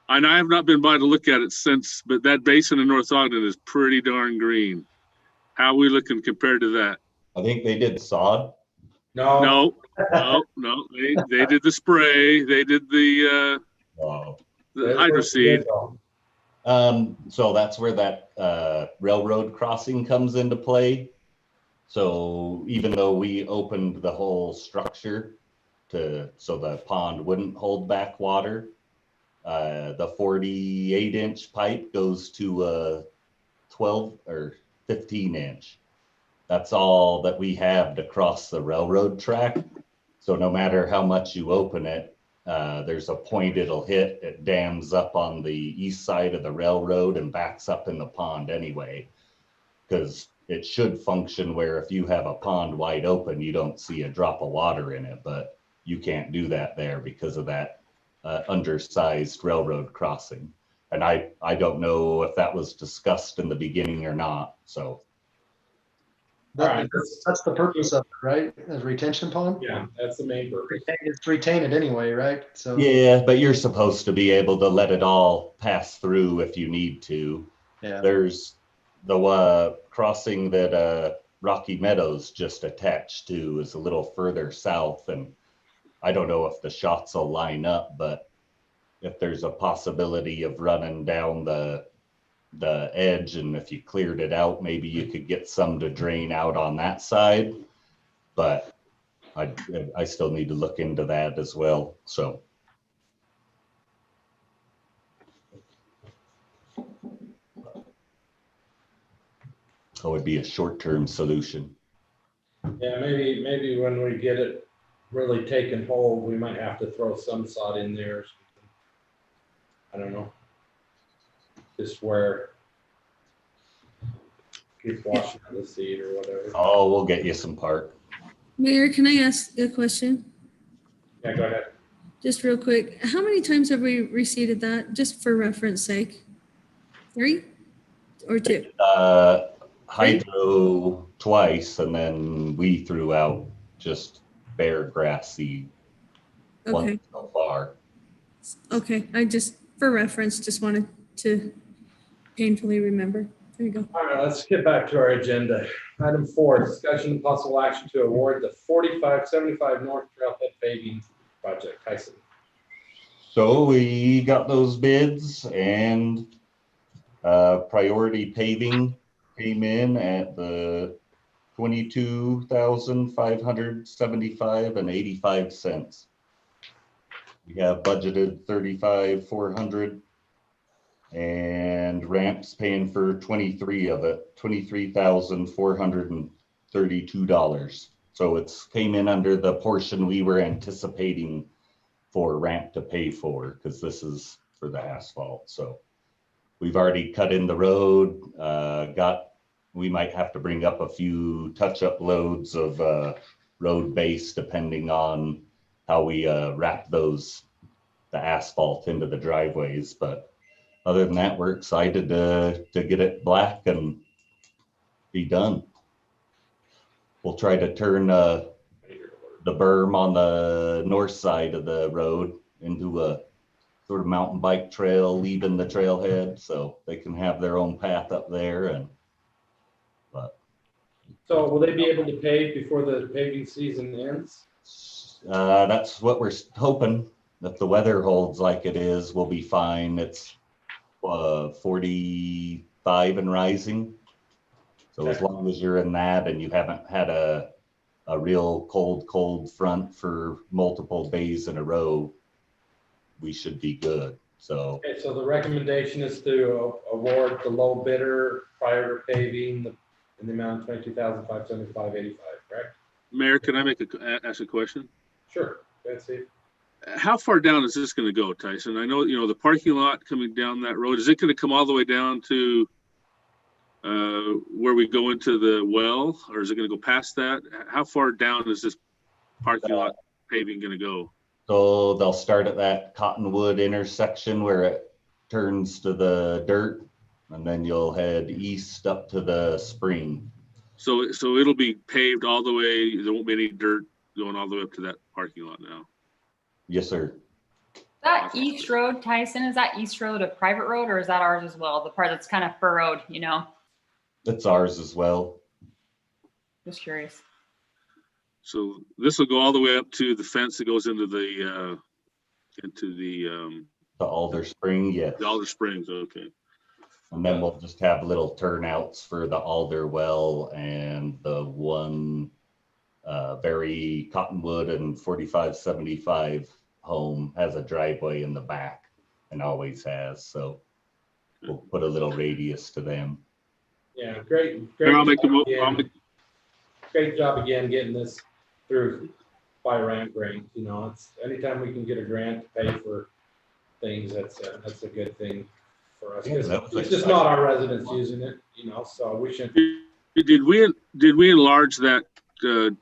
[SPEAKER 5] and I have not been by to look at it since, but that basin in North Ogden is pretty darn green. How are we looking compared to that?
[SPEAKER 12] I think they did sod.
[SPEAKER 3] No.
[SPEAKER 5] No. They did the spray. They did the hydro seed.
[SPEAKER 12] So that's where that railroad crossing comes into play. So even though we opened the whole structure so the pond wouldn't hold back water, the 48-inch pipe goes to a 12 or 15-inch. That's all that we have to cross the railroad track. So no matter how much you open it, there's a point it'll hit. It dams up on the east side of the railroad and backs up in the pond anyway, because it should function where if you have a pond wide open, you don't see a drop of water in it, but you can't do that there because of that undersized railroad crossing. And I don't know if that was discussed in the beginning or not, so.
[SPEAKER 9] That's the purpose of it, right? As retention pond?
[SPEAKER 3] Yeah, that's the main purpose.
[SPEAKER 9] It's retain it anyway, right? So
[SPEAKER 12] Yeah, but you're supposed to be able to let it all pass through if you need to.
[SPEAKER 9] yeah.
[SPEAKER 12] There's the crossing that Rocky Meadows just attached to is a little further south, and I don't know if the shots will line up, but if there's a possibility of running down the edge, and if you cleared it out, maybe you could get some to drain out on that side. But I still need to look into that as well. So. It would be a short-term solution.
[SPEAKER 3] Yeah, maybe when we get it really taken hold, we might have to throw some sod in there or something. I don't know. Just where keep washing the seed or whatever.
[SPEAKER 12] Oh, we'll get you some part.
[SPEAKER 13] Mayor, can I ask a question?
[SPEAKER 3] Yeah, go ahead.
[SPEAKER 13] Just real quick. How many times have we reseeded that, just for reference sake? 3 or 2?
[SPEAKER 12] Hydro twice, and then we threw out just bare grass seed once
[SPEAKER 13] Okay.
[SPEAKER 12] so far.
[SPEAKER 13] Okay, I just, for reference, just wanted to painfully remember. There you go.
[SPEAKER 3] All right, let's get back to our agenda. Item 4, discussion and possible action to award the 4575 North Trailhead paving project. Tyson.
[SPEAKER 12] So we got those bids, and Priority Paving came in at the $22,575.85. We have budgeted $35,400, and Ramp's paying for 23 of it, $23,432. So it's came in under the portion we were anticipating for Ramp to pay for, because this is for the asphalt. So we've already cut in the road, we might have to bring up a few touch-up loads of road base depending on how we wrap the asphalt into the driveways. But other than that, we're excited to get it black and be done. We'll try to turn the berm on the north side of the road into a sort of mountain bike trail, leaving the trailhead, so they can have their own path up there. And
[SPEAKER 3] So will they be able to pave before the paving season ends?
[SPEAKER 12] that's what we're hoping. If the weather holds like it is, we'll be fine. It's 45 and rising. So as long as you're in that and you haven't had a real cold front for multiple days in a row, we should be good. So,
[SPEAKER 3] Okay, so the recommendation is to award the low bidder prior to paving in the amount of $22,575.85, correct?
[SPEAKER 5] Mayor, can I ask a question?
[SPEAKER 3] Sure. That's it.
[SPEAKER 5] How far down is this going to go, Tyson? I know, the parking lot coming down that road, is it going to come all the way down to where we go into the well, or is it going to go past that? How far down is this parking lot paving going to go?
[SPEAKER 12] so they'll start at that Cottonwood intersection where it turns to the dirt, and then you'll head east up to the spring.
[SPEAKER 5] So it'll be paved all the way. There won't be any dirt going all the way up to that parking lot now.
[SPEAKER 12] Yes, sir.
[SPEAKER 7] That East Road, Tyson, is that East Road a private road or is that ours as well? The part that's kind of furrowed,
[SPEAKER 12] It's ours as well.
[SPEAKER 7] Just curious.
[SPEAKER 5] So this will go all the way up to the fence that goes into the
[SPEAKER 12] Alder Spring, yes.
[SPEAKER 5] the Alder Springs. Okay.
[SPEAKER 12] And then we'll just have little turnouts for the Alder well and the one very Cottonwood and 4575 home has a driveway in the back and always has. So we'll put a little radius to them.
[SPEAKER 3] Yeah, great.
[SPEAKER 5] I'll
[SPEAKER 3] Great job again getting this through by ramp grant. It's anytime we can get a grant to pay for things, that's a good thing for us.
[SPEAKER 12] Yeah,
[SPEAKER 3] It's just not our residents using it, so we should.
[SPEAKER 5] Did we enlarge that the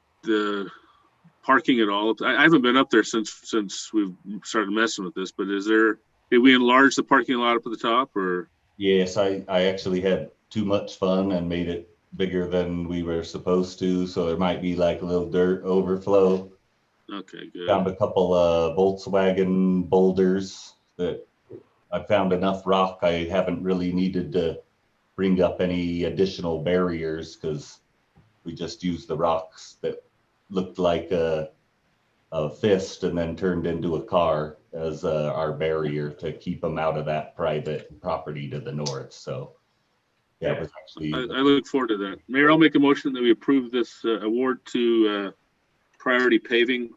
[SPEAKER 5] parking at all? I haven't been up there since we've started messing with this, but did we enlarge the parking lot up at the top, or?
[SPEAKER 12] Yes, I actually had too much fun and made it bigger than we were supposed to. So there might be like a little dirt overflow.
[SPEAKER 5] Okay, good.
[SPEAKER 12] Found a couple of Volkswagen boulders that I found enough rock. I haven't really needed to bring up any additional barriers because we just used the rocks that looked like a fist and then turned into a car as our barrier to keep them out of that private property to the north. So yeah, it was actually.
[SPEAKER 5] I look forward to that. Mayor, I'll make a motion that we approve this award to Priority Paving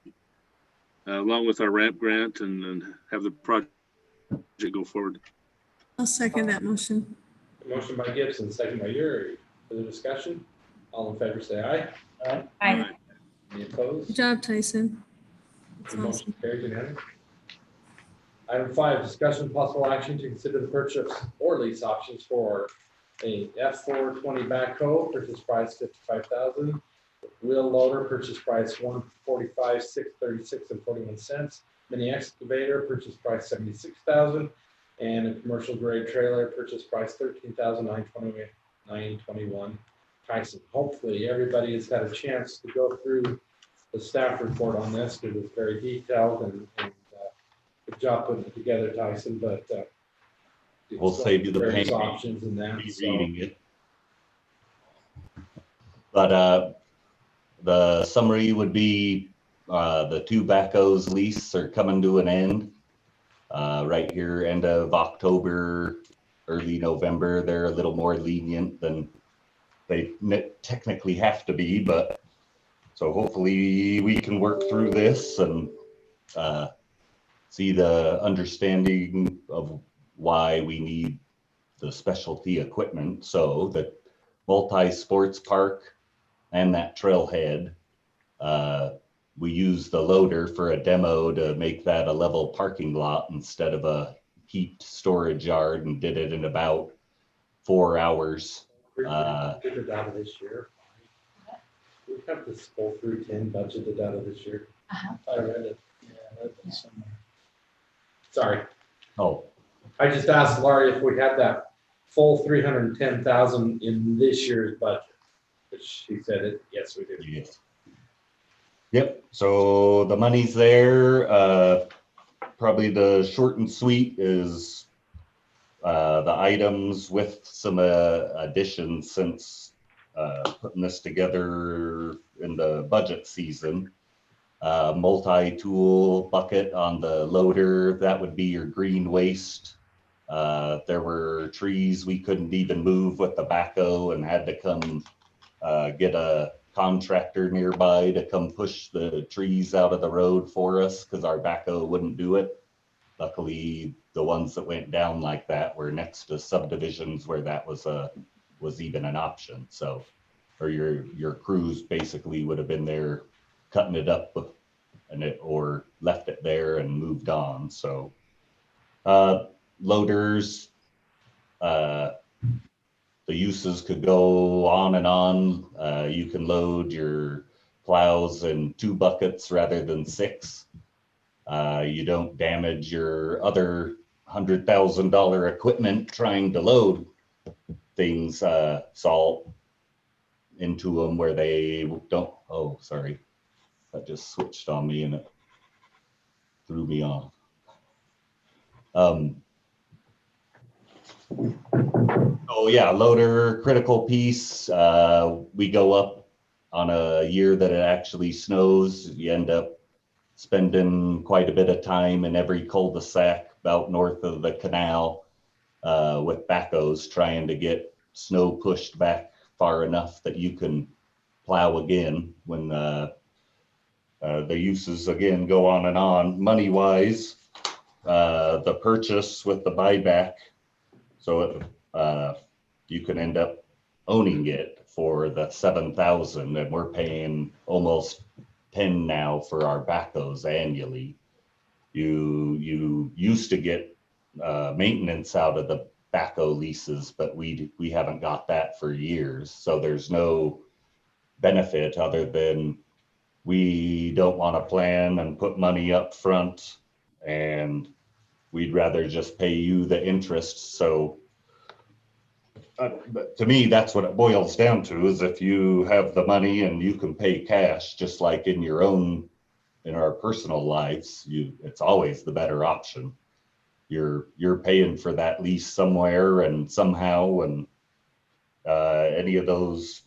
[SPEAKER 5] along with our ramp grant and have the project go forward.
[SPEAKER 13] I'll second that motion.
[SPEAKER 3] Motion by Gibson, second by Uri. Further discussion? All in favor, say aye.
[SPEAKER 7] Aye.
[SPEAKER 3] Any opposed?
[SPEAKER 13] Good job, Tyson. That's
[SPEAKER 3] The motion
[SPEAKER 13] awesome.
[SPEAKER 3] carried unanimously. Item 5, discussion possible action to consider the purchase or lease options for a F420 backhoe, purchase price $55,000. Wheel loader, purchase price $145,636.41. Mini excavator, purchase price $76,000. And a commercial grade trailer, purchase price $13,921. Tyson, hopefully everybody has had a chance to go through the staff report on this because it's very detailed and good job putting it together, Tyson, but
[SPEAKER 12] We'll save you the
[SPEAKER 3] various
[SPEAKER 12] pain.
[SPEAKER 3] options in that.
[SPEAKER 12] Reading it. But the summary would be the two backhoes lease are coming to an end right here, end of October, early November. They're a little more lenient than they technically have to be, but so hopefully we can work through this and see the understanding of why we need the specialty equipment so that multi-sports park and that trailhead, we use the loader for a demo to make that a level parking lot instead of a heaped storage yard, and did it in about 4 hours.
[SPEAKER 3] Figured out of this year. We have this full through 10 budgeted out of this year. I read it. Yeah, that's somewhere. Sorry.
[SPEAKER 12] Oh,
[SPEAKER 3] I just asked Laurie if we had that full 310,000 in this year's budget, which she said it. Yes, we do.
[SPEAKER 12] yes. Yep, so the money's there. probably the short and sweet is the items with some additions since putting this together in the budget season. Multi-tool bucket on the loader, that would be your green waste. There were trees we couldn't even move with the backhoe and had to come get a contractor nearby to come push the trees out of the road for us because our backhoe wouldn't do it. Luckily, the ones that went down like that were next to subdivisions where that was even an option. So, or your crews basically would have been there cutting it up or left it there and moved on. So loaders, the uses could go on and on. You can load your plows in 2 buckets rather than 6. You don't damage your other $100,000 equipment trying to load things, salt into them where they don't. Oh, sorry. That just switched on me and it threw me off. Oh yeah, loader, critical piece. We go up on a year that it actually snows. You end up spending quite a bit of time in every cul-de-sac about north of the canal with backhoes trying to get snow pushed back far enough that you can plow again when the uses again go on and on. Money wise, the purchase with the buyback, so you can end up owning it for the $7,000, and we're paying almost 10 now for our backhoes annually. You used to get maintenance out of the backhoe leases, but we haven't got that for years. So there's no benefit other than we don't want to plan and put money up front, and we'd rather just pay you the interest. So but to me, that's what it boils down to, is if you have the money and you can pay cash, just like in our personal lives, it's always the better option. You're paying for that lease somewhere and somehow, and any of those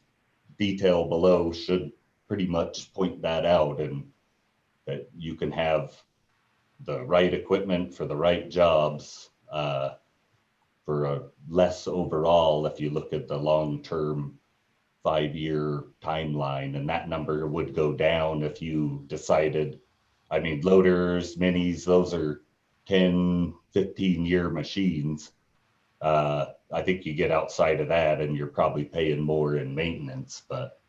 [SPEAKER 12] detail below should pretty much point that out, and that you can have the right equipment for the right jobs for a less overall if you look at the long-term 5-year timeline, and that number would go down if you decided, I mean, loaders, minis, those are 10, 15-year machines. I think you get outside of that and you're probably paying more in maintenance, but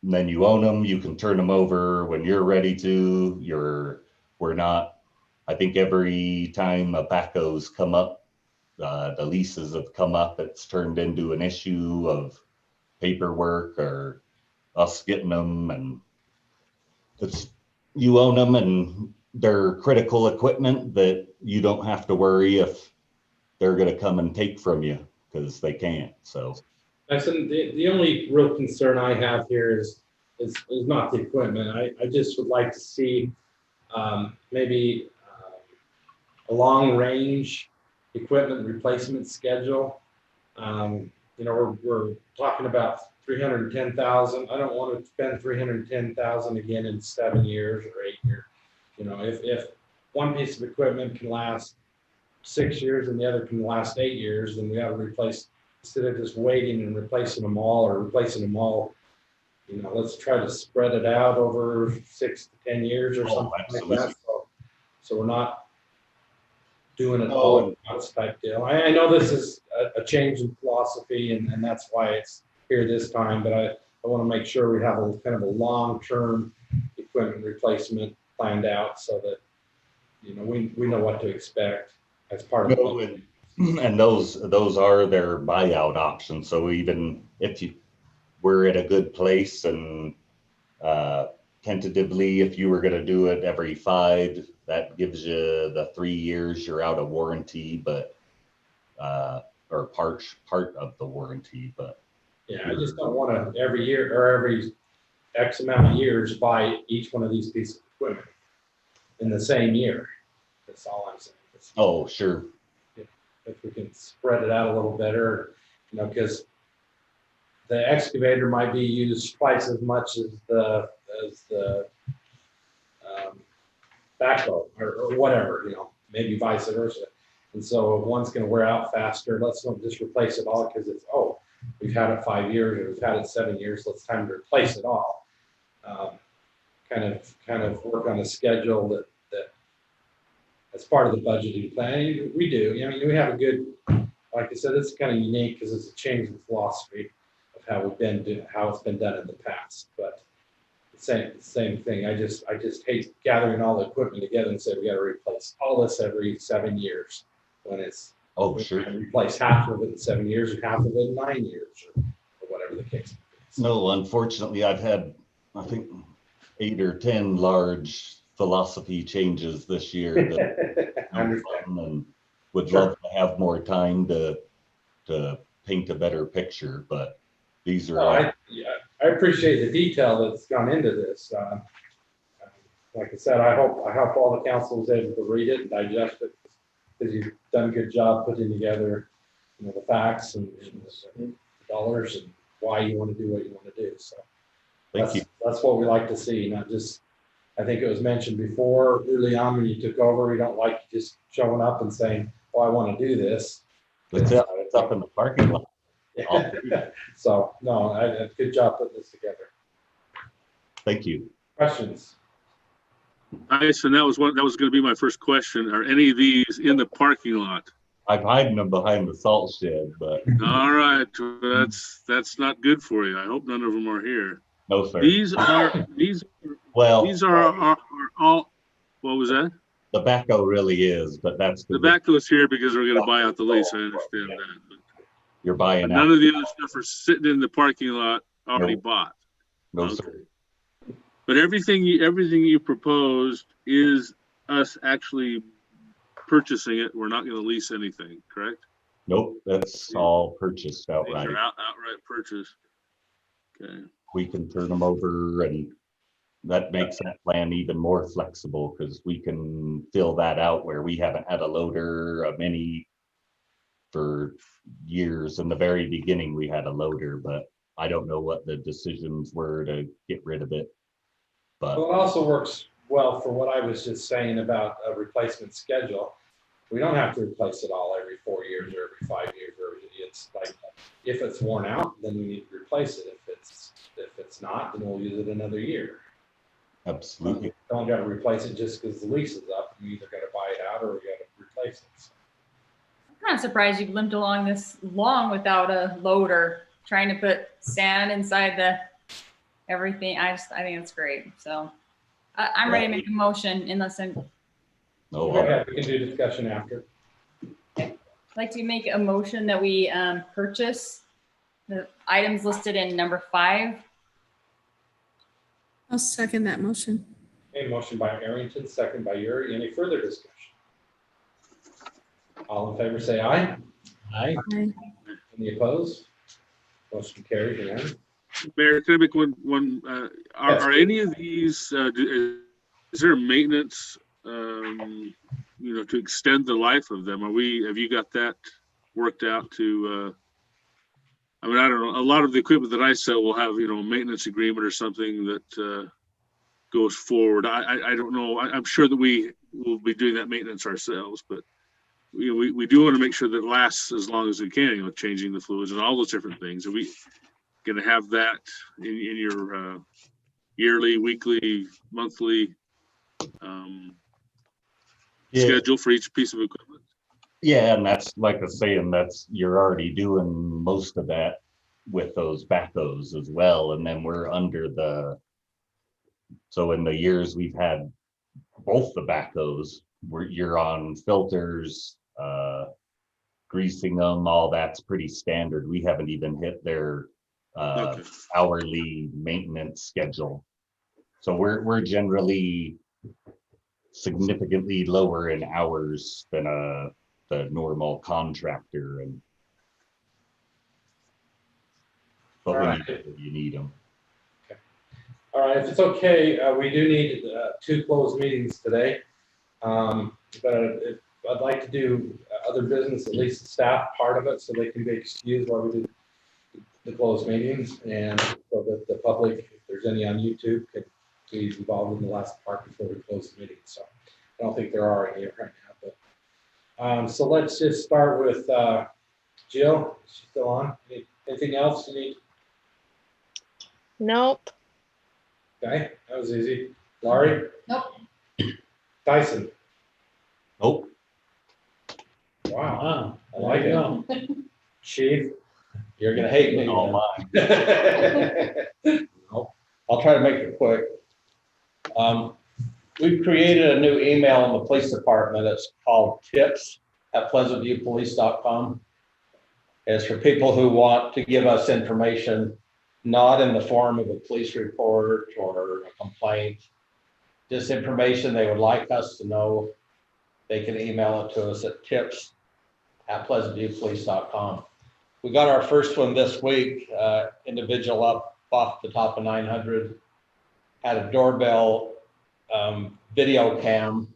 [SPEAKER 12] then you own them, you can turn them over when you're ready to. We're not, I think every time a backhoe's come up, the leases have come up, it's turned into an issue of paperwork or us getting them, and you own them and they're critical equipment that you don't have to worry if they're going to come and take from you, because they can't. So
[SPEAKER 3] the only real concern I have here is not the equipment. I just would like to see maybe a long range equipment replacement schedule. We're talking about 310,000. I don't want to spend 310,000 again in 7 years or 8 years. If one piece of equipment can last 6 years and the other can last 8 years, then we got to replace, instead of just waiting and replacing them all, let's try to spread it out over 6 to 10 years or something like that. So we're not doing it all at once type deal. I know this is a change in philosophy, and that's why it's here this time, but I want to make sure we have a kind of a long-term equipment replacement planned out so that, we know what to expect as part of it.
[SPEAKER 12] And those are their buyout options. So even if we're at a good place and tentatively, if you were going to do it every 5, that gives you the 3 years you're out of warranty, but or part of the warranty. But
[SPEAKER 3] yeah, I just don't want to every year or every X amount of years buy each one of these pieces of equipment. in the same year. That's all I'm saying.
[SPEAKER 12] Oh, sure.
[SPEAKER 3] If we can spread it out a little better, because the excavator might be used twice as much as the backhoe or whatever, maybe vice versa. And so if one's going to wear out faster, let's not just replace it all because it's, we've had it 5 years or we've had it 7 years. So it's time to replace it all. Kind of work on a schedule that as part of the budgeting plan. We do. We have a good, like I said, it's kind of unique because it's a change in philosophy of how it's been done in the past. But same thing. I just hate gathering all the equipment together and say we got to replace all this every 7 years when it's
[SPEAKER 12] Sure.
[SPEAKER 3] Replace half of it in 7 years or half of it in 9 years or whatever the case may be.
[SPEAKER 12] No, unfortunately, I've had, I think, 8 or 10 large philosophy changes this year that
[SPEAKER 3] I understand.
[SPEAKER 12] and would love to have more time to paint a better picture, but these are
[SPEAKER 3] I appreciate the detail that's gone into this. Like I said, I hope all the council is able to read it and digest it because you've done a good job putting together, the facts and the dollars and why you want to do what you want to do. So that's what we like to see, not just. I think it was mentioned before early on when you took over. We don't like just showing up and saying, "Oh, I want to do this."
[SPEAKER 12] It's up in the parking lot.
[SPEAKER 3] So no, good job putting this together.
[SPEAKER 12] Thank you.
[SPEAKER 3] Questions?
[SPEAKER 5] Nice, and that was going to be my first question. Are any of these in the parking lot?
[SPEAKER 12] I've hidden them behind the salt shed, but.
[SPEAKER 5] All right, that's not good for you. I hope none of them are here.
[SPEAKER 12] No, sir.
[SPEAKER 5] These are all. What was that?
[SPEAKER 12] The backhoe really is, but that's
[SPEAKER 5] the backhoe's here because we're going to buy out the lease. I understand that. But
[SPEAKER 12] you're buying out.
[SPEAKER 5] None of the other stuff are sitting in the parking lot already bought.
[SPEAKER 12] No, sir.
[SPEAKER 5] But everything you proposed is us actually purchasing it. We're not going to lease anything, correct?
[SPEAKER 12] Nope, that's all purchased outright.
[SPEAKER 5] These are outright purchase. Okay.
[SPEAKER 12] We can turn them over, and that makes that plan even more flexible because we can fill that out where we haven't had a loader, a mini for years. In the very beginning, we had a loader, but I don't know what the decisions were to get rid of it. But
[SPEAKER 3] well, it also works well for what I was just saying about a replacement schedule. We don't have to replace it all every 4 years or every 5 years. It's like if it's worn out, then we need to replace it. If it's not, then we'll use it another year.
[SPEAKER 12] Absolutely.
[SPEAKER 3] Don't got to replace it just because the lease is up. You either got to buy it out or we got to replace it. So.
[SPEAKER 7] I'm kind of surprised you've limped along this long without a loader, trying to put sand inside the everything. I think it's great. So I'm ready to make a motion unless I'm.
[SPEAKER 3] Okay, we can do discussion after.
[SPEAKER 7] Okay. I'd like to make a motion that we purchase the items listed in number 5.
[SPEAKER 13] I'll second that motion.
[SPEAKER 3] Okay, motion by Arrington, second by Yuri. Any further discussion? All in favor say aye.
[SPEAKER 2] Aye.
[SPEAKER 13] Aye.
[SPEAKER 3] Any opposed? Motion carries again.
[SPEAKER 5] Mayor, can I make one? Are any of these? Is there a maintenance? To extend the life of them? Have you got that worked out to? I don't know. A lot of the equipment that I sell will have a maintenance agreement or something that goes forward. I don't know. I'm sure that we will be doing that maintenance ourselves, but we do want to make sure that it lasts as long as we can. Changing the fluids and all those different things. Are we going to have that in your yearly, weekly, monthly schedule for each piece of equipment?
[SPEAKER 12] Yeah, and that's like I was saying, you're already doing most of that with those backhoes as well. And then we're under so in the years we've had both the backhoes, you're on filters, greasing them, all that's pretty standard. We haven't even hit their hourly maintenance schedule. So we're generally significantly lower in hours than the normal contractor, but you need them.
[SPEAKER 3] Okay. All right, if it's okay, we do need 2 closed meetings today. But I'd like to do other business, at least the staff part of it, so they can be excused while we do the closed meetings, and so that the public, if there's any on YouTube, can be involved in the last part before we close the meeting. So I don't think there are any right now, but so let's just start with Jill. Is she still on? Anything else you need?
[SPEAKER 8] Nope.
[SPEAKER 3] Okay, that was easy. Laurie?
[SPEAKER 6] Nope.
[SPEAKER 3] Tyson?
[SPEAKER 12] Nope.
[SPEAKER 3] Wow,
[SPEAKER 2] Wow.
[SPEAKER 3] I like
[SPEAKER 2] There
[SPEAKER 3] it.
[SPEAKER 2] you
[SPEAKER 3] Chief?
[SPEAKER 10] You're gonna hate me.
[SPEAKER 12] All mine.
[SPEAKER 10] I'll try to make it quick. We've created a new email in the police department. It's called tips@pleasantviewpolice.com. It's for people who want to give us information, not in the form of a police report or a complaint, just information they would like us to know. They can email it to us at tips@pleasantviewpolice.com. We got our first one this week, individual up off the top of 900, had a doorbell video cam.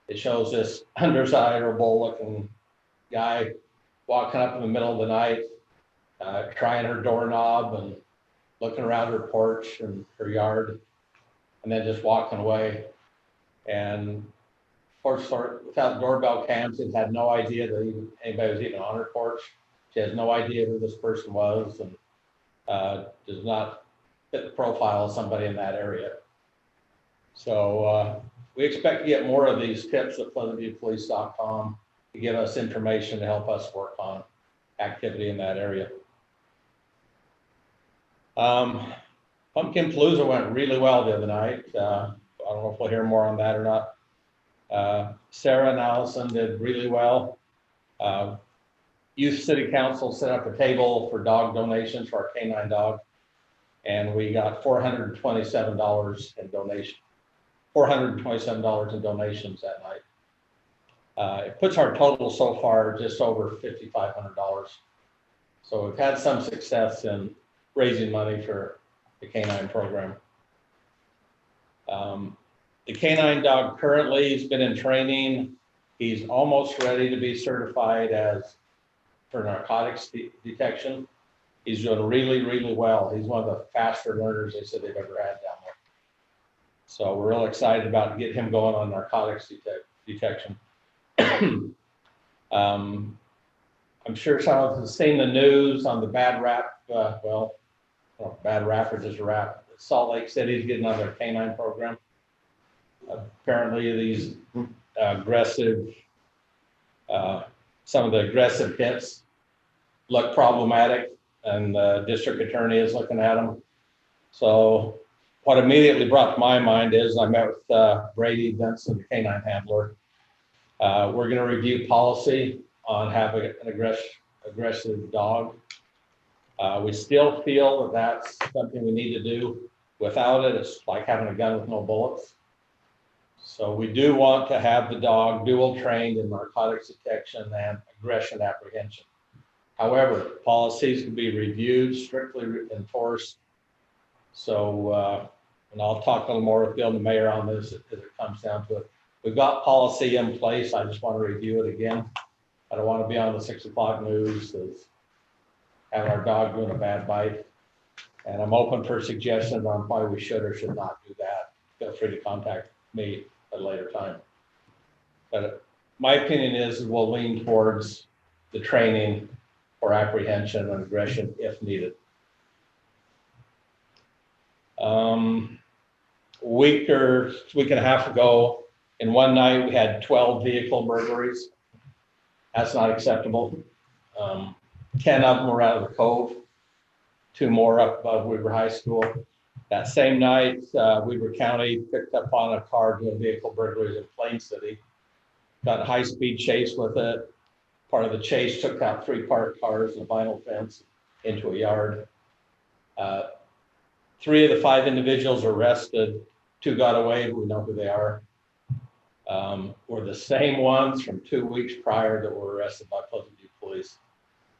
[SPEAKER 10] It shows this undesirable looking guy walking up in the middle of the night, trying her doorknob and looking around her porch and her yard, and then just walking away. And porch without doorbell cams, it had no idea that anybody was even on her porch. She has no idea who this person was, and does not fit the profile of somebody in that area. So we expect to get more of these tips at pleasantviewpolice.com to give us information to help us work on activity in that area. Pumpkin Palooza went really well the other night. I don't know if we'll hear more on that or not. Sarah and Allison did really well. Youth City Council set up a table for dog donations for our canine dog, and we got $427 in donation. $427 in donations that night. It puts our total so far just over $5,500. So we've had some success in raising money for the canine program. The canine dog currently has been in training. He's almost ready to be certified for narcotics detection. He's doing really, really well. He's one of the faster learners they said they've ever had down there. So we're real excited about getting him going on narcotics detection. I'm sure some of you have seen the news on the bad rap, bad rap or just rap. Salt Lake City's getting on their canine program. Apparently these aggressive, some of the aggressive hits look problematic, and the district attorney is looking at them. So what immediately brought to my mind is I met with Brady Benson, the canine handler. We're going to review policy on having an aggressive dog. We still feel that that's something we need to do. Without it, it's like having a gun with no bullets. So we do want to have the dog dual trained in narcotics detection and aggression apprehension. However, policies can be reviewed, strictly enforced. So, and I'll talk a little more with Bill and the mayor on this as it comes down to it. We've got policy in place. I just want to review it again. I don't want to be on the 6 o'clock news as having our dog doing a bad bite. And I'm open for suggestions on why we should or should not do that. Feel free to contact me at a later time. But my opinion is we'll lean towards the training for apprehension and aggression if needed. Week and a half ago, in one night, we had 12 vehicle burglaries. That's not acceptable. 10 of them were out of the Cove, 2 more up above Weaver High School. That same night, Weaver County picked up on a car doing vehicle burglaries in Plain City. Got a high-speed chase with it. Part of the chase took out 3 parked cars and a vinyl fence into a yard. 3 of the 5 individuals arrested. 2 got away, we know who they are. Were the same ones from 2 weeks prior that were arrested by Pleasant View Police.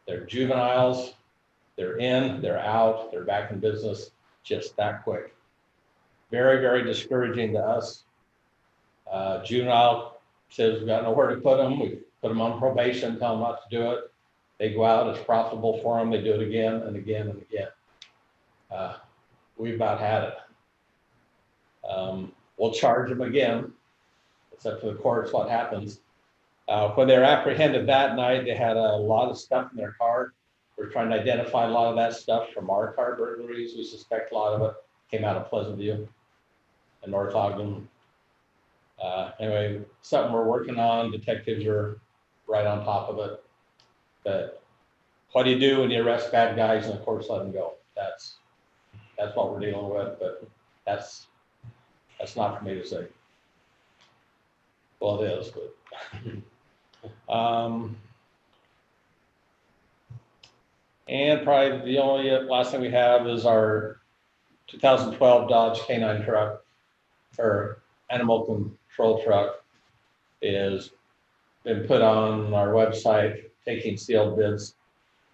[SPEAKER 10] They're juveniles, they're in, they're out, they're back in business just that quick. Very, very discouraging to us. Juvenile says we got nowhere to put them. We put them on probation, tell them not to do it. They go out, it's profitable for them. They do it again and again and again. We've about had it. We'll charge them again. It's up to the courts what happens. When they were apprehended that night, they had a lot of stuff in their car. We're trying to identify a lot of that stuff from our car burglaries. We suspect a lot of it came out of Pleasant View and North Ogden. Anyway, something we're working on. Detectives are right on top of it. But what do you do when you arrest bad guys and the courts let them go? That's what we're dealing with, but that's not for me to say. Well, it is, but and probably the only last thing we have is our 2012 Dodge K9 truck, or animal control truck, is been put on our website, taking sealed bids.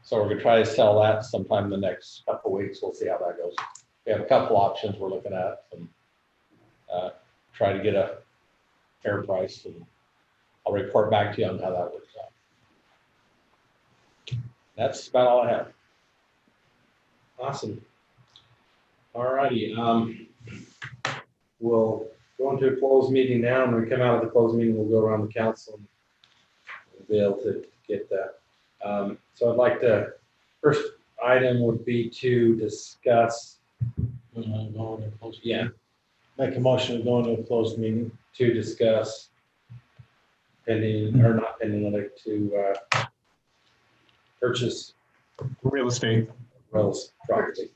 [SPEAKER 10] So we're gonna try to sell that sometime in the next couple of weeks. We'll see how that goes. We have a couple options we're looking at, and try to get a fair price, and I'll report back to you on how that works out. That's about all I have.
[SPEAKER 3] Awesome. All righty. We'll go into a closed meeting now, and when we come out of the closed meeting, we'll go around the council and we'll be able to get that. So I'd like to, first item would be to discuss. Yeah.
[SPEAKER 2] Make a motion to go into a closed meeting.
[SPEAKER 3] To discuss pending, or not pending, like to purchase
[SPEAKER 1] Real estate.
[SPEAKER 3] Rose property.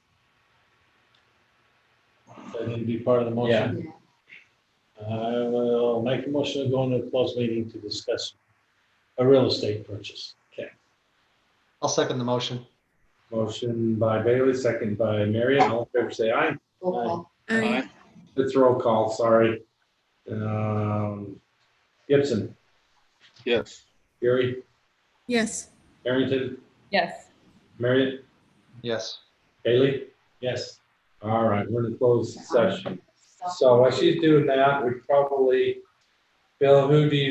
[SPEAKER 2] That need to be part of the motion. I will make a motion to go into a closed meeting to discuss a real estate purchase.
[SPEAKER 3] Okay.
[SPEAKER 9] I'll second the motion.
[SPEAKER 3] Motion by Bailey, second by Marion. All in favor, say aye.
[SPEAKER 6] Roll call.
[SPEAKER 13] Aye.
[SPEAKER 3] It's roll call, sorry. Gibson,
[SPEAKER 5] Yes.
[SPEAKER 3] Gary,
[SPEAKER 13] Yes.
[SPEAKER 3] Harrington,
[SPEAKER 7] Yes.
[SPEAKER 3] Marion,
[SPEAKER 9] Yes.
[SPEAKER 3] Bailey?
[SPEAKER 2] Yes.
[SPEAKER 3] All right, we're in a closed session. So while she's doing that, we probably, Bill, who do you